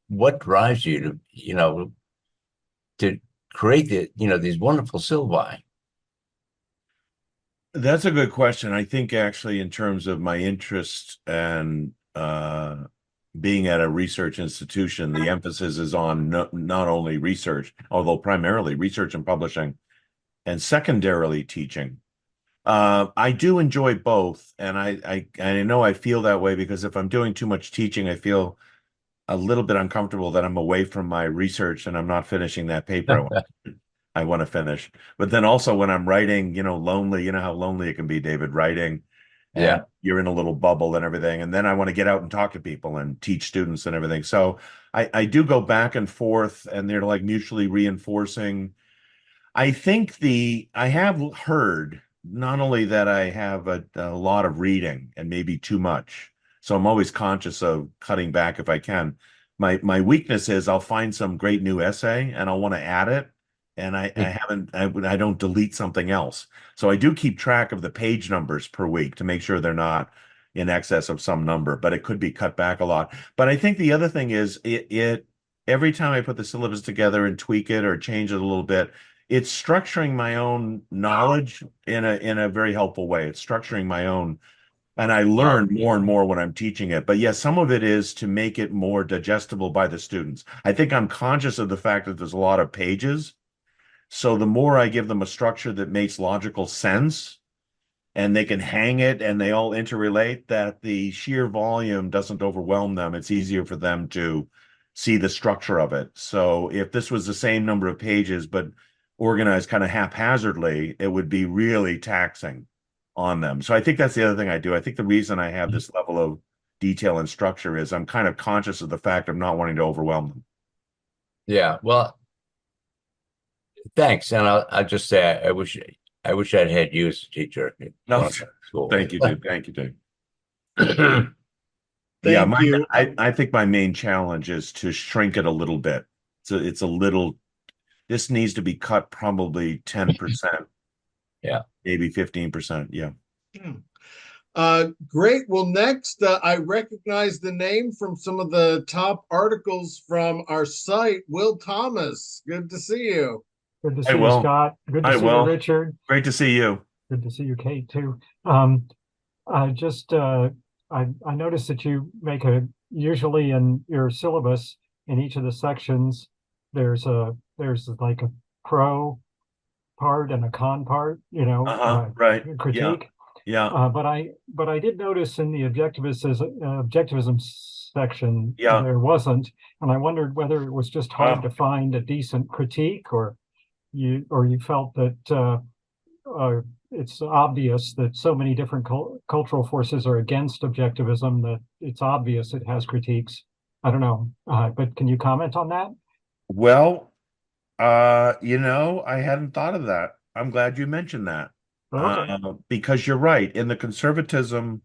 what drives you to create these wonderful syllabi. That's a good question. I think actually in terms of my interest and being at a research institution, the emphasis is on not only research, although primarily research and publishing, and secondarily teaching. I do enjoy both, and I know I feel that way because if I'm doing too much teaching, I feel a little bit uncomfortable that I'm away from my research and I'm not finishing that paper I want to finish. But then also when I'm writing, lonely, how lonely it can be, David, writing. And you're in a little bubble and everything. And then I want to get out and talk to people and teach students and everything. So I do go back and forth, and they're like mutually reinforcing. I think I have heard not only that I have a lot of reading and maybe too much. So I'm always conscious of cutting back if I can. My weakness is I'll find some great new essay and I'll want to add it. And I don't delete something else. So I do keep track of the page numbers per week to make sure they're not in excess of some number, but it could be cut back a lot. But I think the other thing is every time I put the syllabus together and tweak it or change it a little bit, it's structuring my own knowledge in a very helpful way. It's structuring my own, and I learn more and more when I'm teaching it. But yes, some of it is to make it more digestible by the students. I think I'm conscious of the fact that there's a lot of pages. So the more I give them a structure that makes logical sense and they can hang it and they all interrelate, that the sheer volume doesn't overwhelm them. It's easier for them to see the structure of it. So if this was the same number of pages, but organized kind of haphazardly, it would be really taxing on them. So I think that's the other thing I do. I think the reason I have this level of detail and structure is I'm kind of conscious of the fact of not wanting to overwhelm them. Yeah, well, thanks. And I'll just say I wish I'd had you as a teacher at No, one of my schools. thank you, dude. Thank you, dude. Yeah, Thank you. I think my main challenge is to shrink it a little bit. So it's a little, this needs to be cut probably 10%. Yeah. Maybe 15%. Yeah. Great. Well, next, I recognize the name from some of the top articles from our site. Will Thomas, good to see you. Good to Hey, see you, Will. Scott. Good to Hi, see you, Will. Richard. Great to see you. Good to see you, Kate, too. I just I noticed that you make usually in your syllabus in each of the sections there's like a pro part and a con part, Right. Yeah. critique. Yeah. But I did notice in the objectivism section Yeah. there wasn't, and I wondered whether it was just hard to find a decent critique, or you felt that it's obvious that so many different cultural forces are against objectivism that it's obvious it has critiques. I don't know, but can you comment on that? Well, I hadn't thought of that. I'm glad you mentioned that. Okay. Because you're right. In the conservatism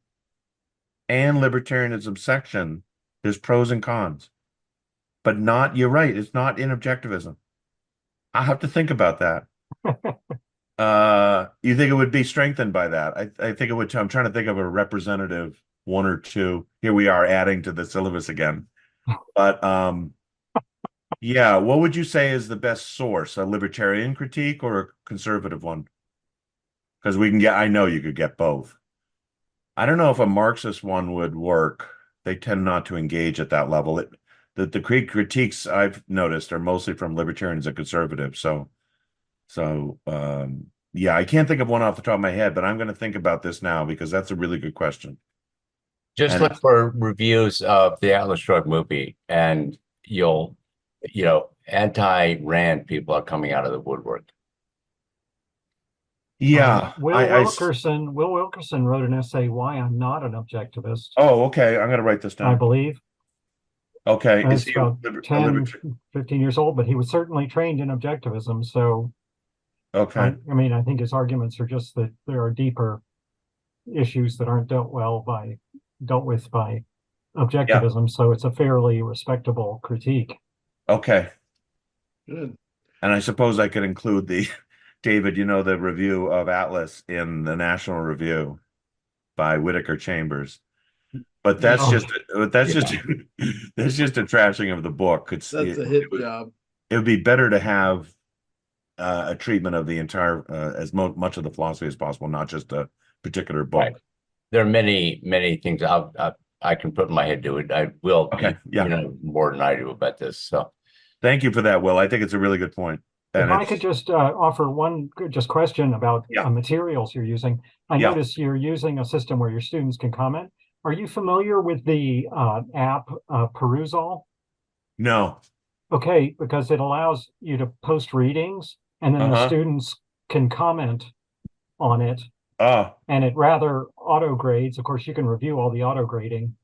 and libertarianism section, there's pros and cons. But you're right, it's not in objectivism. I have to think about that. You think it would be strengthened by that? I think it would. I'm trying to think of a representative one or two. Here we are adding to the syllabus again. But yeah, what would you say is the best source? A libertarian critique or a conservative one? Because I know you could get both. I don't know if a Marxist one would work. They tend not to engage at that level. The critiques I've noticed are mostly from libertarians and conservatives. So yeah, I can't think of one off the top of my head, but I'm going to think about this now because that's a really good question. Just And look for reviews of the Atlas Shrugged movie, and anti-Rand people are coming out of the woodwork. Yeah, Will Wilkerson wrote an essay, "Why I'm Not an Objectivist," oh, okay. I'm going to write this I down. believe. Okay. Is It's he about 10, 15 years old, but he was certainly trained in objectivism. So, okay. I mean, I think his arguments are just that there are deeper issues that aren't dealt with by objectivism. So it's a fairly respectable critique. Okay. Good. And I suppose I could include David, the review of Atlas in the National Review by Whitaker Chambers. But that's Oh. just that's just a trashing of the book. That's a hit job. It would be better to have a treatment of the entire as much of the philosophy as possible, not just a particular book. Right. There are many things I can put in my head to it. I will, Okay. Yeah. more than I do about this. So thank you for that, Will. I think it's a really good point. If I could just offer one question about materials you're using. I notice you're using a system where your students can comment. Are you familiar with the app Perusal? No. Okay, because it allows you to post readings, and then the students can comment on it. And it rather auto grades. Of course, you can review all the auto grading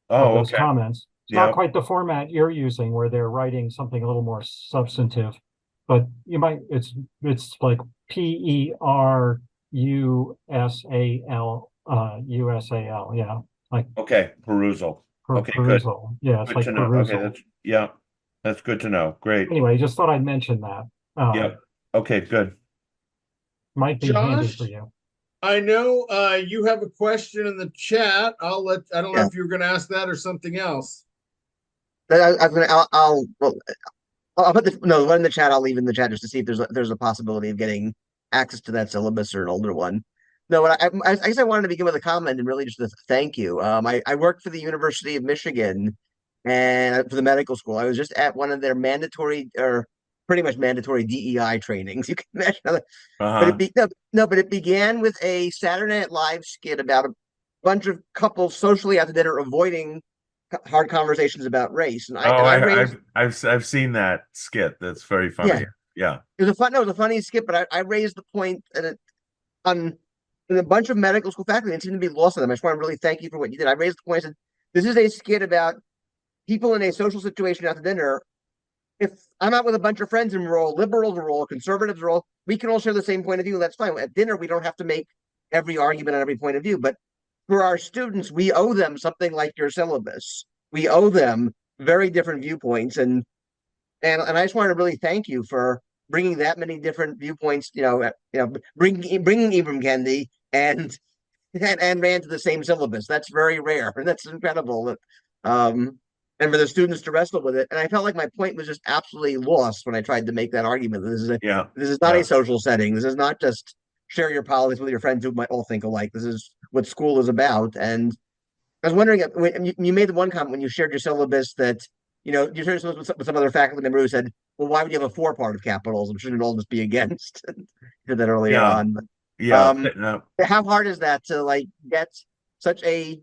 of those comments. It's not quite the format you're using, where they're writing something a little more substantive. But it's like Perusal, USAL, yeah. Like Perusal. Perusal. Good. Yeah, it's good like to know. Perusal. Okay, that's good to know. Great. Anyway, just thought I'd mention that. Okay, good. Might be handy for you. I know you have a question in the chat. I don't know if you were going to ask that or something else. I'll put the one in the chat. I'll leave in the chat just to see if there's a possibility of getting access to that syllabus or an older one. No, but I guess I wanted to begin with a comment and really just a thank you. I worked for the University of Michigan and for the medical school. I was just at one of their mandatory or pretty much mandatory DEI trainings. You can imagine. But it began with a Saturday Night Live skit about a bunch of couples socially after dinner avoiding hard conversations about race. And I've seen that skit. That's very funny. Yeah. It was a funny skit, but I raised the point that and a bunch of medical school faculty, and it seemed to be lost on them. I just want to really thank you for what you did. I raised the point. I said, this is a skit about people in a social situation at the dinner. If I'm out with a bunch of friends and we're all liberals, we're all conservatives, we're all, we can all share the same point of view. That's fine. At dinner, we don't have to make every argument on every point of view. But for our students, we owe them something like your syllabus. We owe them very different viewpoints, and I just wanted to really thank you for bringing that many different viewpoints. Bringing Ibram Kendi and ran to the same syllabus. That's very rare, and that's incredible. And for the students to wrestle with it. And I felt like my point was just absolutely lost when I tried to make that argument. This is not a social setting. This is not just share your politics with your friends who might all think alike. This is what school is about. And I was wondering, when you made the one comment when you shared your syllabus that, you shared with some other faculty member who said, well, why would you have a four-part of capitalism? Shouldn't it all just be against? You did that earlier on. But, how hard is that to get such a,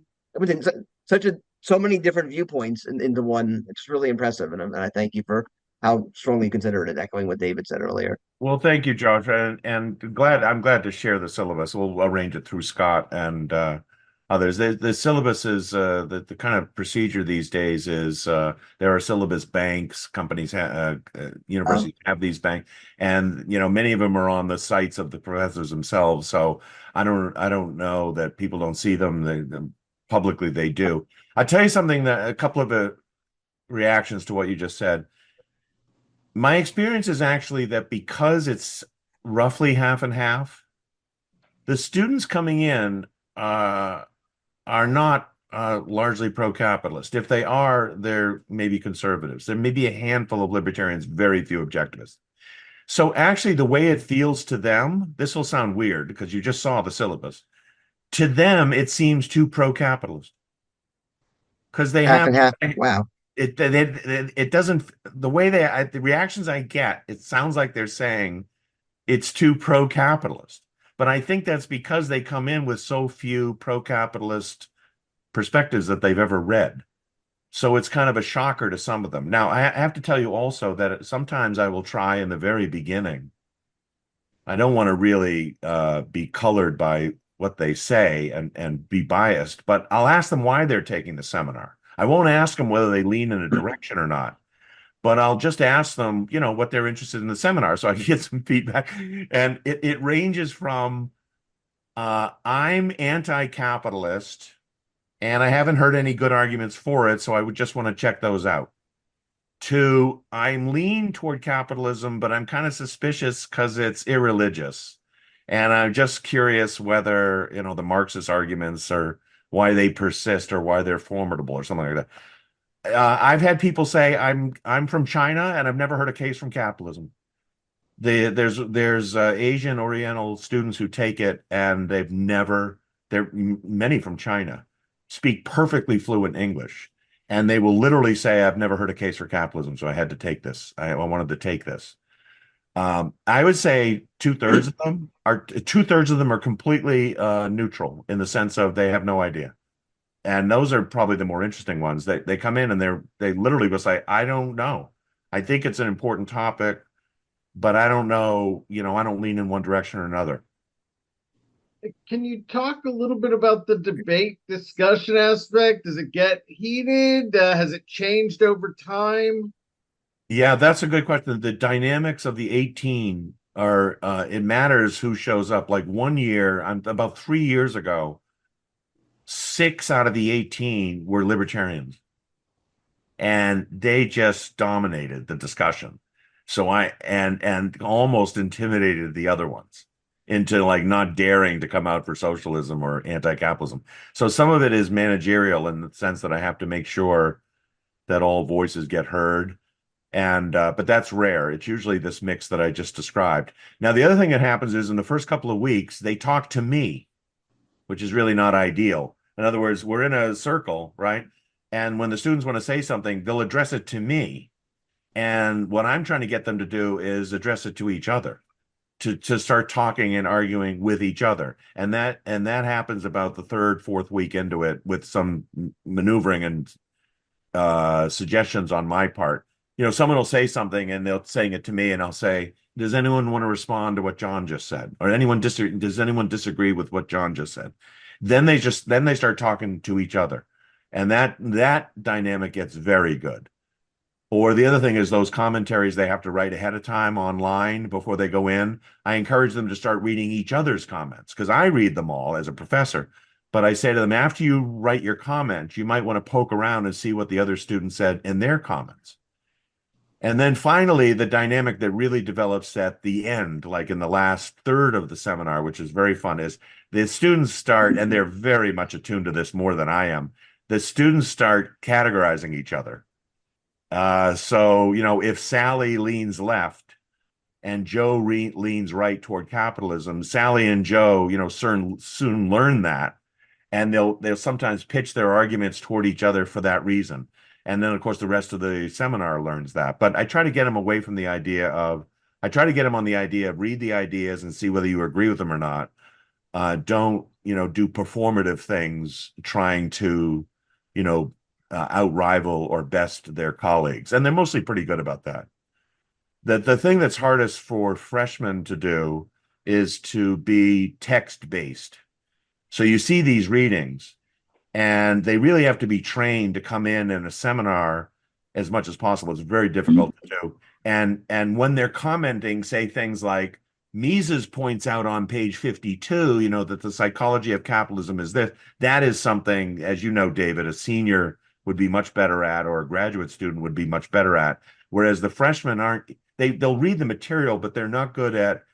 so many different viewpoints into one? It's really impressive, and I thank you for how strongly you considered it, echoing what David said earlier. Well, thank you, Josh, and I'm glad to share the syllabus. We'll arrange it through Scott and others. The syllabus is the kind of procedure these days is there are syllabus banks. Companies, universities have these banks, and many of them are on the sites of the professors themselves. So I don't know that people don't see them. Publicly, they do. I'll tell you something, that a couple of reactions to what you just said. My experience is actually that because it's roughly half and half, the students coming in are not largely pro-capitalist. If they are, they're maybe conservatives. There may be a handful of libertarians, very few objectivists. So actually, the way it feels to them, this will sound weird because you just saw the syllabus. To them, it seems too pro-capitalist. Because they half have and half. Wow. It doesn't, the way the reactions I get, it sounds like they're saying it's too pro-capitalist. But I think that's because they come in with so few pro-capitalist perspectives that they've ever read. So it's kind of a shocker to some of them. Now, I have to tell you also that sometimes I will try in the very beginning. I don't want to really be colored by what they say and be biased, but I'll ask them why they're taking the seminar. I won't ask them whether they lean in a direction or not, but I'll just ask them, what they're interested in the seminar so I can get some feedback. And it ranges from I'm anti-capitalist and I haven't heard any good arguments for it, so I would just want to check those out, to I'm lean toward capitalism, but I'm kind of suspicious because it's irreligious. And I'm just curious whether, the Marxist arguments are why they persist or why they're formidable or something like that. I've had people say I'm from China and I've never heard a case from capitalism. There's Asian Oriental students who take it and many from China speak perfectly fluent English. And they will literally say, I've never heard a case for capitalism, so I had to take this. I wanted to take this. I would say two-thirds of them are completely neutral in the sense of they have no idea. And those are probably the more interesting ones. They come in and they literally will say, I don't know. I think it's an important topic, but I don't know, I don't lean in one direction or another. Can you talk a little bit about the debate discussion aspect? Does it get heated? Has it changed over time? Yeah, that's a good question. The dynamics of the 18 are, it matters who shows up. Like one year, about 3 years ago, 6 out of the 18 were libertarians. And they just dominated the discussion. So and almost intimidated the other ones into not daring to come out for socialism or anti-capitalism. So some of it is managerial in the sense that I have to make sure that all voices get heard. And but that's rare. It's usually this mix that I just described. Now, the other thing that happens is in the first couple of weeks, they talk to me, which is really not ideal. In other words, we're in a circle, right? And when the students want to say something, they'll address it to me. And what I'm trying to get them to do is address it to each other, to start talking and arguing with each other. And that happens about the third, fourth week into it with some maneuvering and suggestions on my part. someone will say something and they'll saying it to me, and I'll say, does anyone want to respond to what John just said? Or does anyone disagree with what John just said? Then they start talking to each other. And that dynamic gets very good. Or the other thing is those commentaries they have to write ahead of time online before they go in. I encourage them to start reading each other's comments because I read them all as a professor. But I say to them, after you write your comments, you might want to poke around and see what the other students said in their comments. And then finally, the dynamic that really develops at the end, like in the last third of the seminar, which is very fun, is the students start, and they're very much attuned to this more than I am, the students start categorizing each other. So, if Sally leans left and Joe leans right toward capitalism, Sally and Joe, soon learn that. And they'll sometimes pitch their arguments toward each other for that reason. And then, of course, the rest of the seminar learns that. But I try to get them away from the idea of, I try to get them on the idea of read the ideas and see whether you agree with them or not. Don't, do performative things trying to, outrival or best their colleagues. And they're mostly pretty good about that. The thing that's hardest for freshmen to do is to be text-based. So you see these readings, and they really have to be trained to come in a seminar as much as possible. It's very difficult to do. And when they're commenting, say things like, Mises points out on page 52, that the psychology of capitalism is this. That is something, as you know, David, a senior would be much better at, or a graduate student would be much better at. Whereas the freshmen they'll read the material, but they're not good at,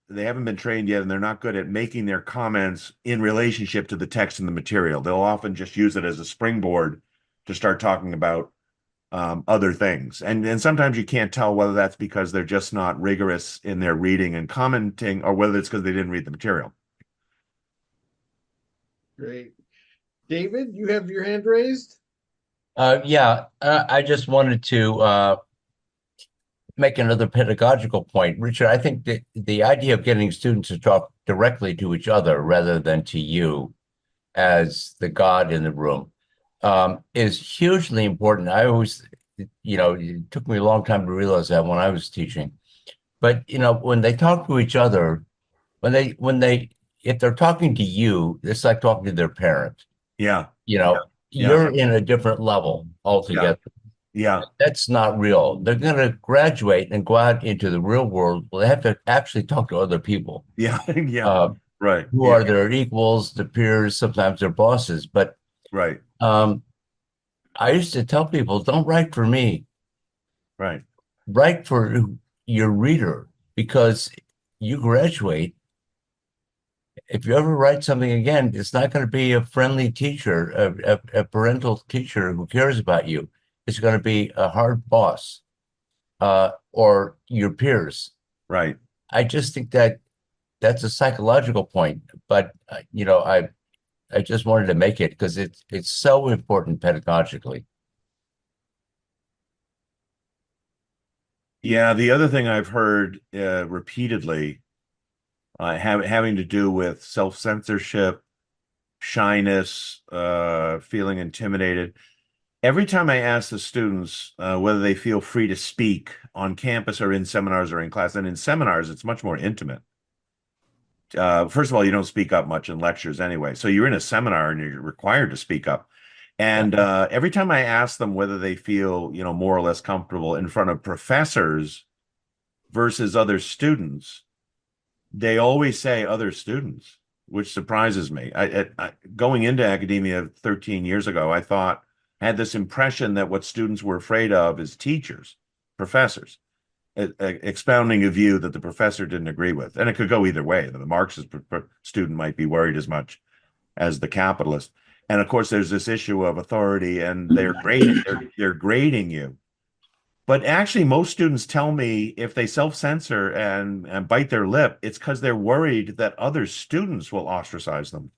they haven't been trained yet, and they're not good at making their comments in relationship to the text and the material. They'll often just use it as a springboard to start talking about other things. And sometimes you can't tell whether that's because they're just not rigorous in their reading and commenting, or whether it's because they didn't read the material. Great. David, you have your hand raised? Yeah, I just wanted to make another pedagogical point. Richard, I think that the idea of getting students to talk directly to each other rather than to you as the God in the room is hugely important. I always, it took me a long time to realize that when I was teaching. But, when they talk to each other, if they're talking to you, it's like talking to their parent. Yeah. You're in a different level altogether. Yeah. That's not real. They're going to graduate and go out into the real world. Well, they have to actually talk to other people. Yeah. Yeah. Right. Who are their equals, their peers, sometimes their bosses. But right. I used to tell people, don't write for me. Right. Write for your reader, because you graduate. If you ever write something again, it's not going to be a friendly teacher, a parental teacher who cares about you. It's going to be a hard boss or your peers. Right. I just think that that's a psychological point. But, I just wanted to make it because it's so important pedagogically. Yeah, the other thing I've heard repeatedly having to do with self-censorship, shyness, feeling intimidated. Every time I ask the students whether they feel free to speak on campus or in seminars or in class, and in seminars, it's much more intimate. First of all, you don't speak up much in lectures anyway. So you're in a seminar and you're required to speak up. And every time I ask them whether they feel, more or less comfortable in front of professors versus other students, they always say other students, which surprises me. Going into academia 13 years ago, I had this impression that what students were afraid of is teachers, professors, expounding a view that the professor didn't agree with. And it could go either way. The Marxist student might be worried as much as the capitalist. And of course, there's this issue of authority, and they're grading you. But actually, most students tell me if they self-censor and bite their lip, it's because they're worried that other students will ostracize them.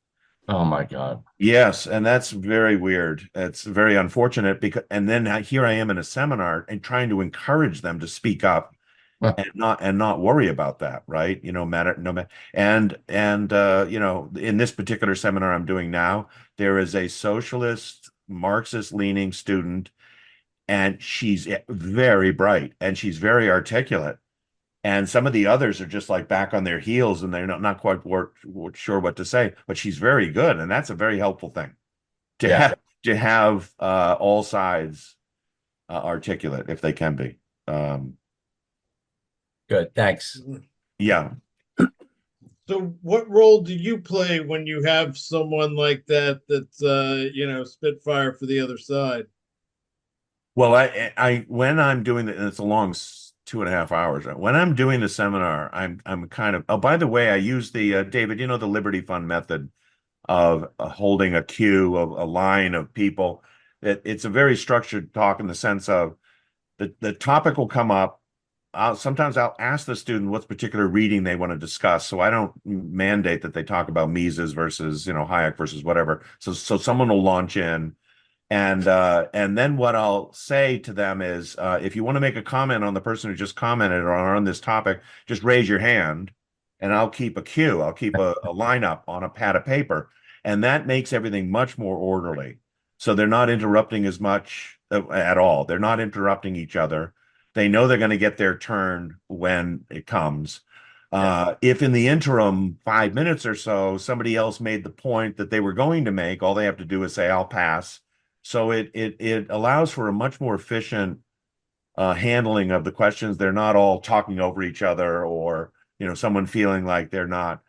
Oh my God. Yes, and that's very weird. It's very unfortunate and then here I am in a seminar and trying to encourage them to speak up and not worry about that, right? And in this particular seminar I'm doing now, there is a socialist, Marxist leaning student and she's very bright and she's very articulate. And some of the others are just like back on their heels and they're not quite sure what to say, but she's very good. And that's a very helpful thing to have all sides articulate if they can be. Good, thanks. Yeah. So what role do you play when you have someone like that that's spitfire for the other side? Well, I when I'm doing it, and it's a long 2.5 hours. When I'm doing the seminar, I'm kind of, oh, by the way, I use the David, the Liberty Fund method of holding a queue of a line of people. It's a very structured talk in the sense of the topic will come up. Sometimes I'll ask the student what's particular reading they want to discuss. So I don't mandate that they talk about Mises versus, Hayek versus whatever. So someone will launch in. And then what I'll say to them is, if you want to make a comment on the person who just commented or on this topic, just raise your hand and I'll keep a queue. I'll keep a lineup on a pad of paper. And that makes everything much more orderly. So they're not interrupting as much at all. They're not interrupting each other. They know they're going to get their turn when it comes. If in the interim 5 minutes or so, somebody else made the point that they were going to make, all they have to do is say, I'll pass. So it allows for a much more efficient handling of the questions. They're not all talking over each other or, someone feeling like they're not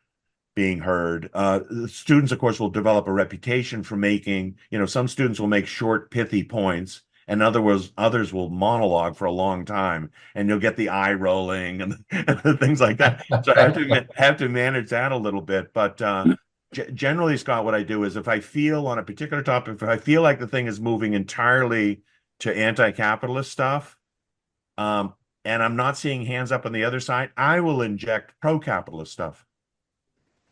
being heard. The students, of course, will develop a reputation for making, some students will make short, pithy points. And others will monologue for a long time, and you'll get the eye rolling and things like that. So I have to manage that a little bit. But generally, Scott, what I do is if I feel on a particular topic, if I feel like the thing is moving entirely to anti-capitalist stuff, and I'm not seeing hands up on the other side, I will inject pro-capitalist stuff.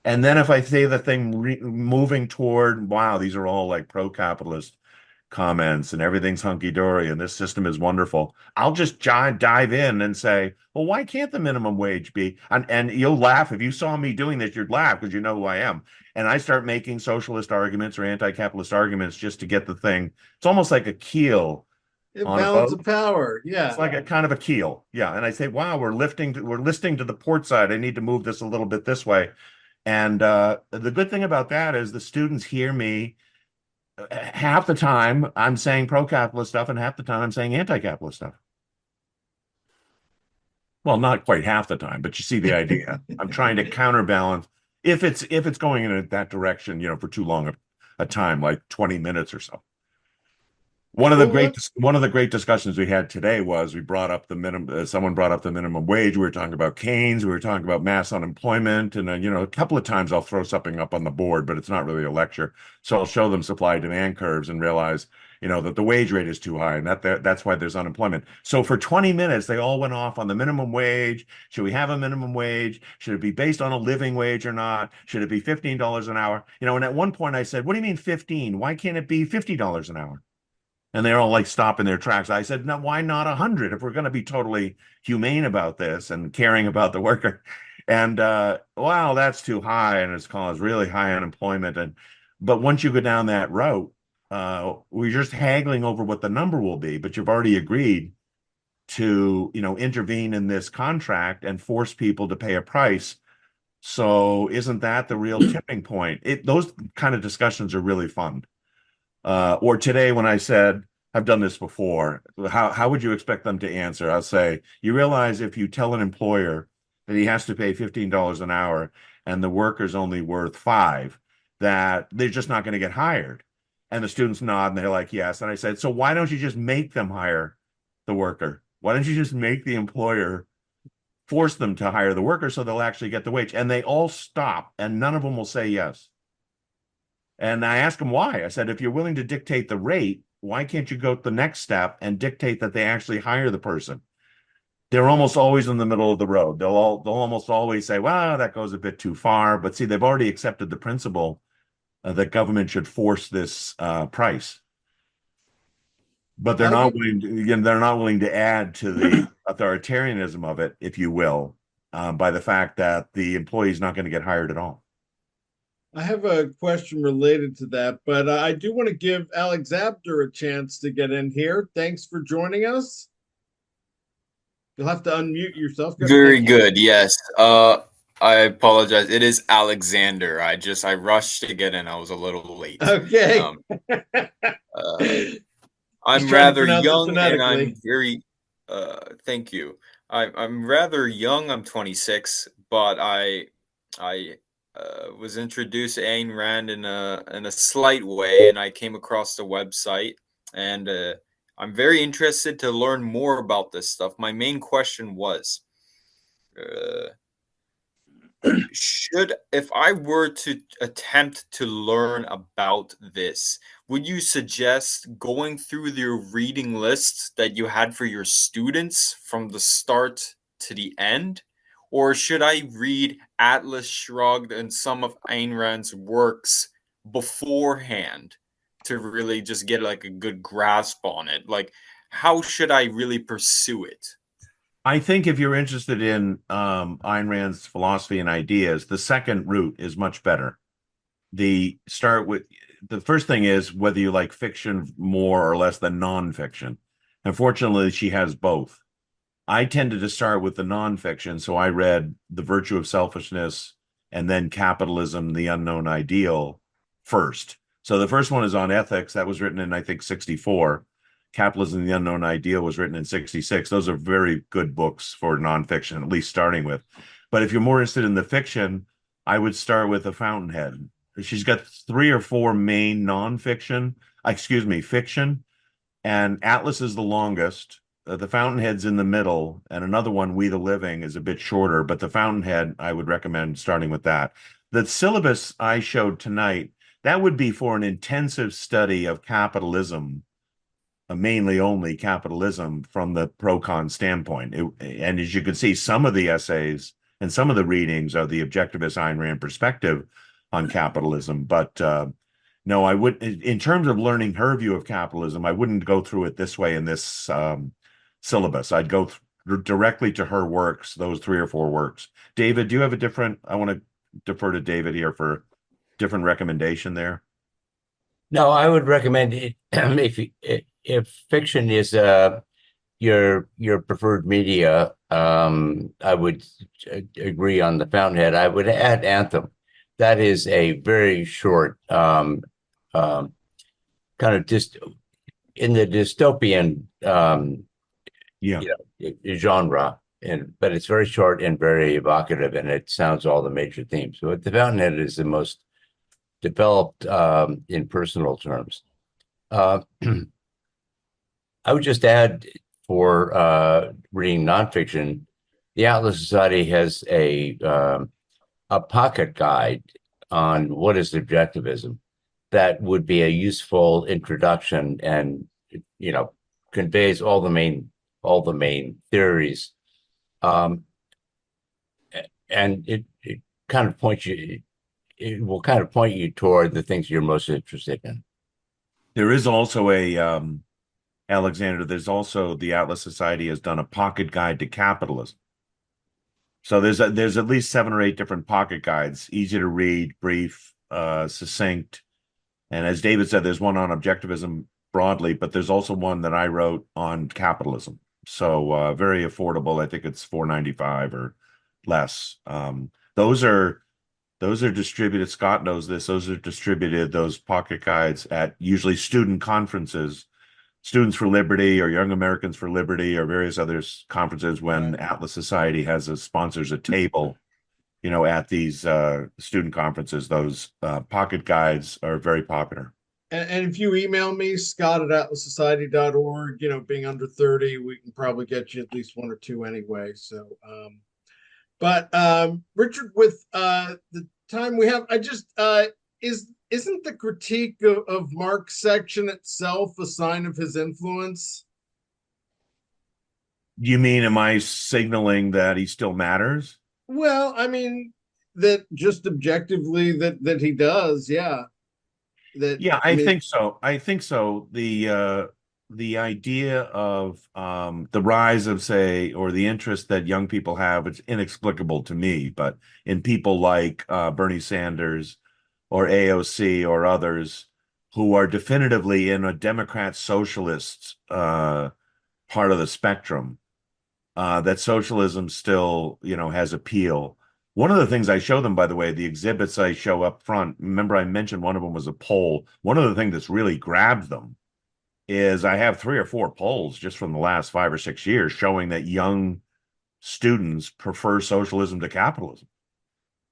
And then if I see the thing moving toward, wow, these are all like pro-capitalist comments and everything's hunky-dory and this system is wonderful, I'll just dive in and say, well, why can't the minimum wage be? And you'll laugh. If you saw me doing this, you'd laugh because you know who I am. And I start making socialist arguments or anti-capitalist arguments just to get the thing. It's almost like a keel on balance a boat. Of power. Yeah. It's like a kind of a keel. Yeah. And I say, wow, we're listing to the port side. I need to move this a little bit this way. And the good thing about that is the students hear me. Half the time I'm saying pro-capitalist stuff and half the time I'm saying anti-capitalist stuff. Well, not quite half the time, but you see the idea. I'm trying to counterbalance if it's going in that direction, for too long a time, like 20 minutes or so. One of the great discussions we had today was we brought up the minimum. Someone brought up the minimum wage. We were talking about Keynes. We were talking about mass unemployment, and a couple of times I'll throw something up on the board, but it's not really a lecture. So I'll show them supply demand curves and realize, that the wage rate is too high, and that's why there's unemployment. So for 20 minutes, they all went off on the minimum wage. Should we have a minimum wage? Should it be based on a living wage or not? Should it be $15 an hour? And at one point I said, "What do you mean 15? Why can't it be $50 an hour?" And they're all like stopping their tracks. I said, no, why not 100 if we're going to be totally humane about this and caring about the worker? And wow, that's too high, and it's caused really high unemployment. But once you go down that route, we're just haggling over what the number will be. But you've already agreed to intervene in this contract and force people to pay a price. So isn't that the real tipping point? Those kind of discussions are really fun. Or today when I said, I've done this before, how would you expect them to answer? I'll say, you realize if you tell an employer that he has to pay $15 an hour and the worker's only worth $5, that they're just not going to get hired. And the students nod and they're like, yes. And I said, so why don't you just make them hire the worker? Why don't you just make the employer force them to hire the worker so they'll actually get the wage? And they all stop and none of them will say yes. And I asked them why. I said, if you're willing to dictate the rate, why can't you go to the next step and dictate that they actually hire the person? They're almost always in the middle of the road. They'll almost always say, well, that goes a bit too far. But see, they've already accepted the principle that government should force this price. But they're not willing to, again, they're not willing to add to the authoritarianism of it, if you will, by the fact that the employee is not going to get hired at all. I have a question related to that, but I do want to give Alexander a chance to get in here. Thanks for joining us. You'll have to unmute yourself. Very good. Yes. I apologize. It is Alexander. I rushed to get in. I was a little late. Okay. I'm rather young and I'm very thank you. I'm rather young. I'm 26, but I was introduced to Ayn Rand in a slight way, and I came across the website, and I'm very interested to learn more about this stuff. My main question was, if I were to attempt to learn about this, would you suggest going through the reading lists that you had for your students from the start to the end? Or should I read Atlas Shrugged and some of Ayn Rand's works beforehand to really just get like a good grasp on it? Like, how should I really pursue it? I think if you're interested in Ayn Rand's philosophy and ideas, the second route is much better. The first thing is whether you like fiction more or less than nonfiction. Unfortunately, she has both. I tended to start with the nonfiction, so I read The Virtue of Selfishness and then Capitalism, the Unknown Ideal first. So the first one is on ethics. That was written in, I think, 64. Capitalism, the Unknown Ideal was written in 66. Those are very good books for nonfiction, at least starting with. But if you're more interested in the fiction, I would start with The Fountainhead. She's got 3 or 4 main fiction, and Atlas is the longest. The Fountainhead's in the middle, and another one, We the Living, is a bit shorter, but The Fountainhead, I would recommend starting with that. The syllabus I showed tonight, that would be for an intensive study of capitalism, mainly only capitalism from the pro-con standpoint. And as you can see, some of the essays and some of the readings are the objectivist Ayn Rand perspective on capitalism. But no, I would, in terms of learning her view of capitalism, I wouldn't go through it this way in this syllabus. I'd go directly to her works, those 3 or 4 works. David, do you have a different, I want to defer to David here for different recommendation there. No, I would recommend it if fiction is your preferred media. I would agree on The Fountainhead. I would add Anthem. That is a very short kind of just in the dystopian genre, but it's very short and very evocative, and it sounds all the major themes. But The Fountainhead is the most developed in personal terms. I would just add for reading nonfiction, the Atlas Society has a pocket guide on what is objectivism that would be a useful introduction, and conveys all the main theories, and it kind of points you. It will kind of point you toward the things you're most interested in. There is also Alexander, there's also the Atlas Society has done a pocket guide to capitalism. So there's at least 7 or 8 different pocket guides, easy to read, brief, succinct. And as David said, there's one on objectivism broadly, but there's also one that I wrote on capitalism. So very affordable. I think it's $4.95 or less. Those are distributed. Scott knows this. Those are distributed, those pocket guides, at usually student conferences, Students for Liberty or Young Americans for Liberty or various other conferences, when Atlas Society sponsors a table, at these student conferences. Those pocket guides are very popular. And if you email me, scott@atlassociety.org, being under 30, we can probably get you at least 1 or 2 anyway. So, but Richard, with the time we have, I just, isn't the critique of Mark's section itself a sign of his influence? You mean, am I signaling that he still matters? Well, I mean, that just objectively that he does, yeah. I think so. I think so. The idea of the rise of, say, or the interest that young people have, it's inexplicable to me, but in people like Bernie Sanders, or AOC or others who are definitively in a Democrat socialist part of the spectrum, that socialism still, has appeal. One of the things I show them, by the way, the exhibits I show up front, remember I mentioned one of them was a poll. One of the things that's really grabbed them is I have 3 or 4 polls just from the last 5 or 6 years showing that young students prefer socialism to capitalism.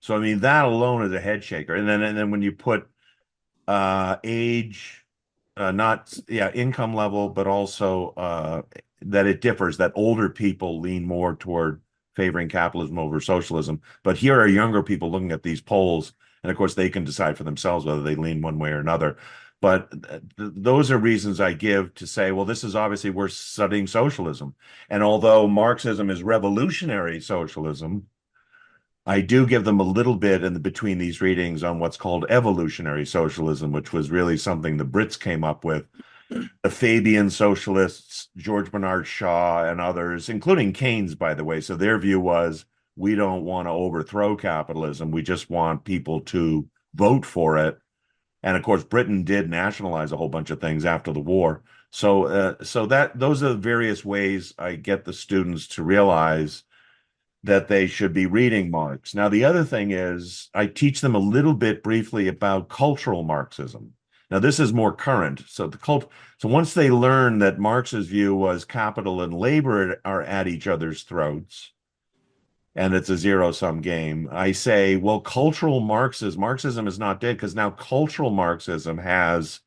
So I mean that alone is a head shaker. And then when you put age, not income level, but also that it differs, that older people lean more toward favoring capitalism over socialism. But here are younger people looking at these polls, and of course they can decide for themselves whether they lean one way or another. But those are reasons I give to say, well, this is obviously we're studying socialism. And although Marxism is revolutionary socialism, I do give them a little bit in between these readings on what's called evolutionary socialism, which was really something the Brits came up with. The Fabian socialists, George Bernard Shaw and others, including Keynes, by the way. So their view was, we don't want to overthrow capitalism. We just want people to vote for it. And of course, Britain did nationalize a whole bunch of things after the war. So those are the various ways I get the students to realize that they should be reading Marx. Now, the other thing is I teach them a little bit briefly about cultural Marxism. Now, this is more current. So once they learn that Marx's view was capital and labor are at each other's throats, and it's a zero-sum game, I say, well, cultural Marxism is not dead, because now cultural Marxism has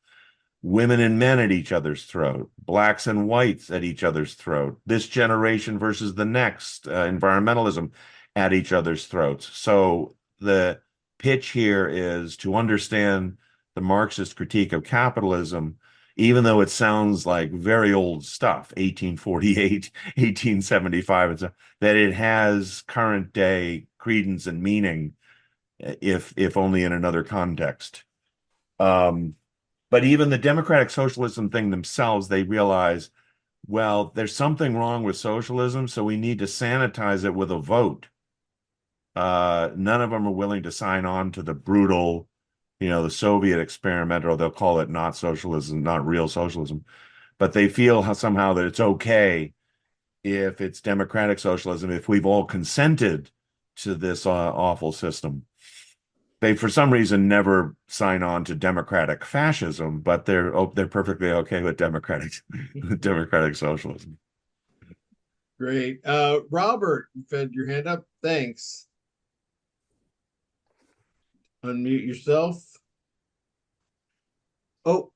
women and men at each other's throat, blacks and whites at each other's throat, this generation versus the next, environmentalism at each other's throats. So the pitch here is to understand the Marxist critique of capitalism, even though it sounds like very old stuff, 1848, 1875, and so, that it has current day credence and meaning, if only in another context. But even the democratic socialism thing themselves, they realize, well, there's something wrong with socialism, so we need to sanitize it with a vote. None of them are willing to sign on to the brutal, the Soviet experiment, or they'll call it not socialism, not real socialism. But they feel somehow that it's okay if it's democratic socialism, if we've all consented to this awful system. They, for some reason, never sign on to democratic fascism, but they're perfectly okay with democratic socialism. Great. Robert, you had your hand up. Thanks. Unmute yourself. Oh,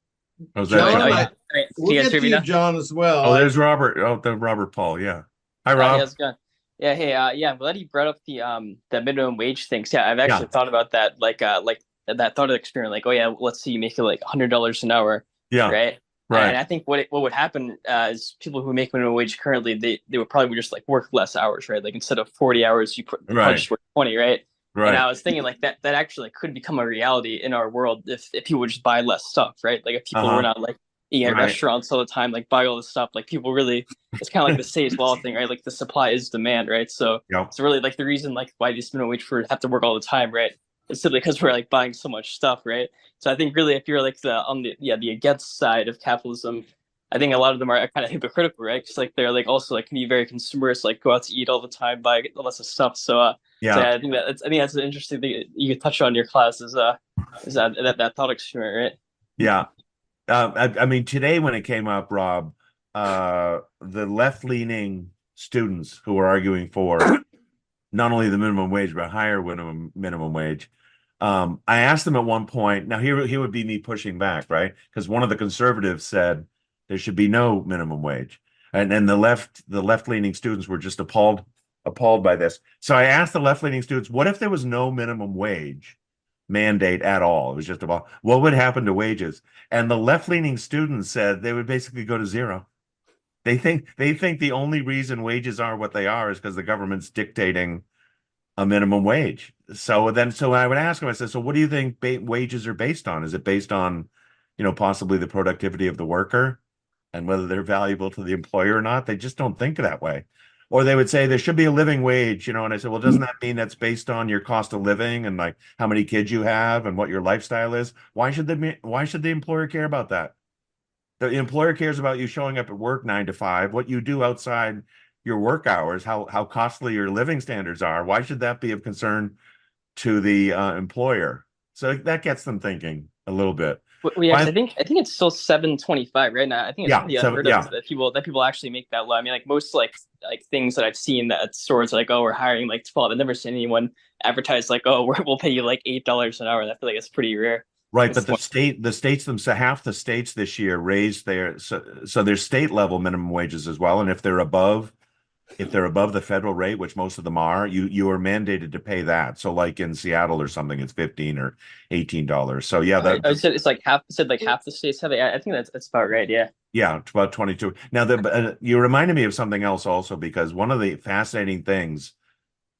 John, we'll get to you, John, as well. Oh, there's Robert. Oh, the Robert Paul. Yeah. Hi, Rob. How's it going? Yeah, hey, I'm glad you brought up the minimum wage things. Yeah, I've actually thought about that, like that thought experiment. Like, oh yeah, let's say you make it like $100 an hour. Yeah. Right. Right. And I think what would happen is people who make minimum wage currently, they would probably just like work less hours, right? Like instead of 40 hours, you probably just work 20, right? Right. And I was thinking like that actually could become a reality in our world if people would just buy less stuff, right? Like if people were not like eating at restaurants all the time, like buy all this stuff, like people really, it's kind of like the Say's law thing, right? Like the supply is demand, right? So it's really like the reason like why these minimum wage workers have to work all the time, right? It's simply because we're like buying so much stuff, right? So I think really if you're like the against side of capitalism, I think a lot of them are kind of hypocritical, right? Because like they're like also like can be very consumerist, like go out to eat all the time, buy lots of stuff. So I think that's an interesting thing you could touch on in your class is that thought experiment, right? Yeah. I mean, today when it came up, Rob, the left-leaning students who were arguing for not only the minimum wage, but higher minimum wage, I asked them at one point, now here would be me pushing back, right? Because one of the conservatives said there should be no minimum wage. And the left-leaning students were just appalled by this. So I asked the left-leaning students, what if there was no minimum wage mandate at all? It was just about what would happen to wages. And the left-leaning students said they would basically go to zero. They think the only reason wages are what they are is because the government's dictating a minimum wage. So I would ask them, I said, so what do you think wages are based on? Is it based on, possibly the productivity of the worker and whether they're valuable to the employer or not? They just don't think that way. Or they would say there should be a living wage, you know, and I said, well, doesn't that mean that's based on your cost of living and like how many kids you have and what your lifestyle is? Why should the employer care about that? The employer cares about you showing up at work 9 to 5, what you do outside your work hours, how costly your living standards are. Why should that be of concern to the employer? So that gets them thinking a little bit. Well, yeah, 'cause I think it's still 725 right now. I think it's pretty unheard of that people actually make that low. I mean, like most like things that I've seen that stores like, oh, we're hiring like 12. I've never seen anyone advertise like, oh, we'll pay you like $8 an hour. I feel like it's pretty rare. Right, but the states themselves, half the states this year raised their so there's state level minimum wages as well, and if they're above the federal rate, which most of them are, you are mandated to pay that. So like in Seattle or something, it's $15 or $18. So yeah, I said it's like half. Said like half the states have it. I think that's about right. Yeah. Yeah, it's about 22. Now you reminded me of something else also, because one of the fascinating things,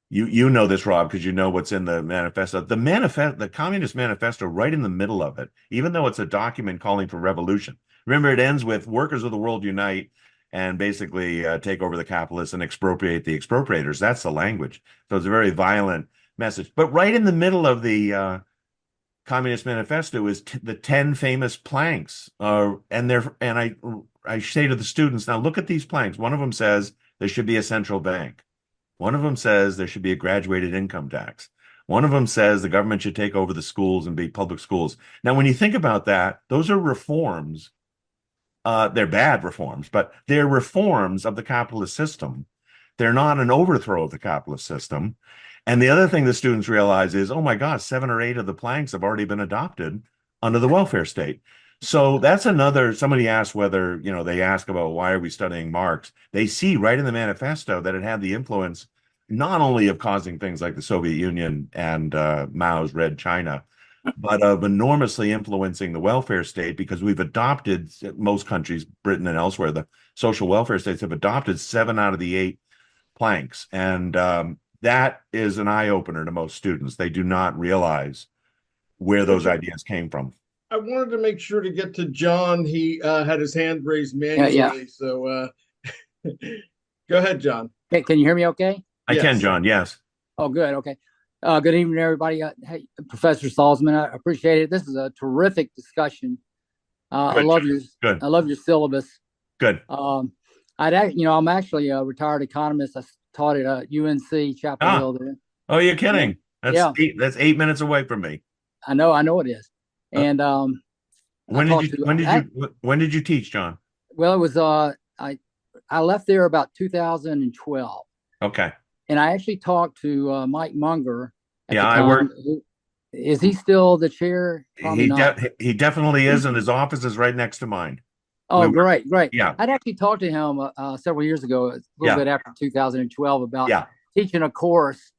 you know this, Rob, because you know what's in the manifesto. The Communist Manifesto, right in the middle of it, even though it's a document calling for revolution. Remember, it ends with workers of the world unite and basically take over the capitalists and expropriate the expropriators. That's the language. So it's a very violent message. But right in the middle of the Communist Manifesto is the 10 famous planks. And I say to the students, now look at these planks. One of them says there should be a central bank. One of them says there should be a graduated income tax. One of them says the government should take over the schools and be public schools. Now, when you think about that, those are reforms. They're bad reforms, but they're reforms of the capitalist system. They're not an overthrow of the capitalist system. And the other thing the students realize is, oh my gosh, 7 or 8 of the planks have already been adopted under the welfare state. So that's somebody asked whether, they ask about why are we studying Marx? They see right in the manifesto that it had the influence not only of causing things like the Soviet Union and Mao's Red China, but of enormously influencing the welfare state, because we've adopted, most countries, Britain and elsewhere, the social welfare states have adopted 7 out of the 8 planks. And that is an eye-opener to most students. They do not realize where those ideas came from. I wanted to make sure to get to John. He had his hand raised manually. Yeah. So go ahead, John. Okay, can you hear me okay? I can, John, yes. Oh, good. Okay. Good evening, everybody. Hey, Professor Salsman, I appreciate it. This is a terrific discussion. I love your syllabus. Good. I'm actually a retired economist. I taught at UNC Chapel Hill there. Oh, you're kidding? That's 8 minutes away from me. I know it is. And when did you teach, John? Well, it was I left there about 2012. Okay. And I actually talked to Mike Munger. Is he still the chair? He definitely is, and his office is right next to mine. Oh, great. Yeah. I'd actually talked to him several years ago, a little bit after 2012, about teaching a course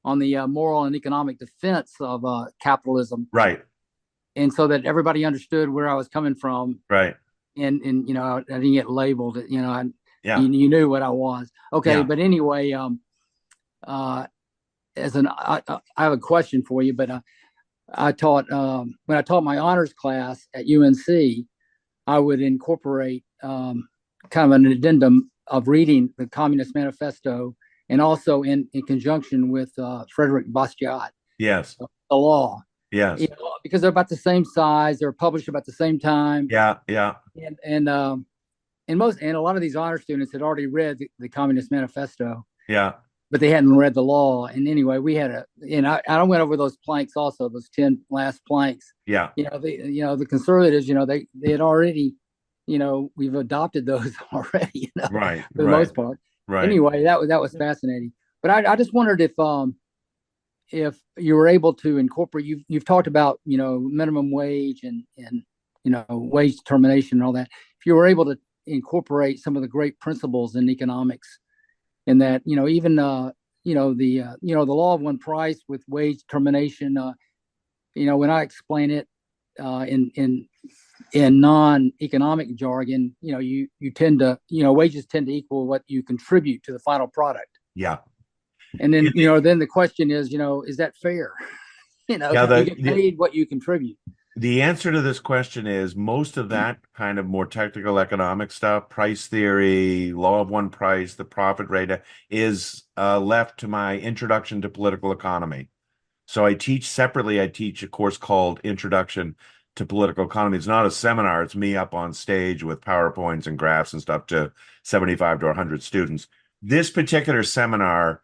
on the moral and economic defense of capitalism. Right. And so that everybody understood where I was coming from. Right. And I didn't get labeled. You knew what I was. Okay. Yeah. But anyway, I have a question for you, but I taught when I taught my honors class at UNC, I would incorporate kind of an addendum of reading the Communist Manifesto, and also in conjunction with Frederick Bastiat. Yes. The law. Yes. Because they're about the same size, they're published about the same time. Yeah. And a lot of these honor students had already read the Communist Manifesto. Yeah. But they hadn't read the law. And anyway, we had I went over those planks also, those 10 last planks. Yeah. The conservatives, they had already, we've adopted those already, right. For the most part. Right. Anyway, that was fascinating. But I just wondered if you were able to incorporate, you've talked about, minimum wage and wage determination and all that. If you were able to incorporate some of the great principles in economics, in that, even the law of one price with wage determination, when I explain it in non-economic jargon, you tend to, wages tend to equal what you contribute to the final product. Yeah. And then, then the question is, is that fair? You get paid what you contribute. The answer to this question is most of that kind of more technical economic stuff, price theory, law of one price, the profit rate, is left to my introduction to political economy. So I teach separately. I teach a course called Introduction to Political Economy. It's not a seminar. It's me up on stage with PowerPoints and graphs and stuff to 75 to 100 students. This particular seminar,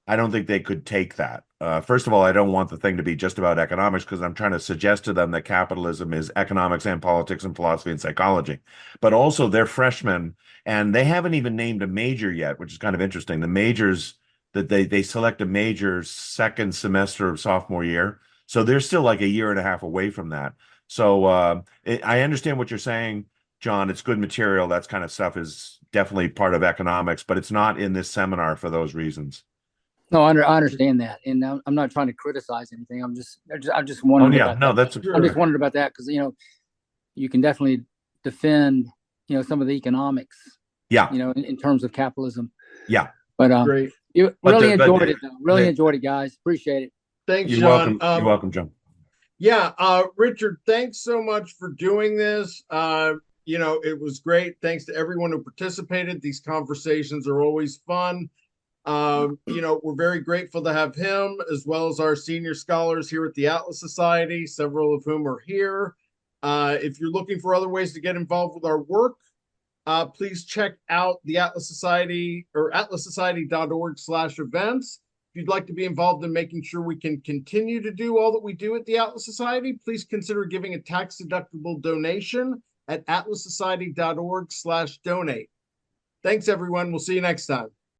I don't think they could take that. First of all, I don't want the thing to be just about economics because I'm trying to suggest to them that capitalism is economics and politics and philosophy and psychology. But also they're freshmen and they haven't even named a major yet, which is kind of interesting. The majors that they select a major second semester of sophomore year. So they're still like a year and a half away from that. So I understand what you're saying, John. It's good material. That kind of stuff is definitely part of economics, but it's not in this seminar for those reasons. No, I understand that, and I'm not trying to criticize anything. I'm just wondering. Oh yeah, no, that's. I'm just wondering about that because you can definitely defend some of the economics. Yeah. In terms of capitalism. Yeah. But great. You really enjoyed it, though. Really enjoyed it, guys. Appreciate it. Thanks, You're John. welcome. You're welcome, John. Yeah, Richard, thanks so much for doing this. It was great. Thanks to everyone who participated. These conversations are always fun. We're very grateful to have him as well as our senior scholars here at the Atlas Society, several of whom are here. If you're looking for other ways to get involved with our work, please check out the Atlas Society or atlassociety.org/events. If you'd like to be involved in making sure we can continue to do all that we do at the Atlas Society, please consider giving a tax-deductible donation at atlassociety.org/donate. Thanks, everyone. We'll see you next time.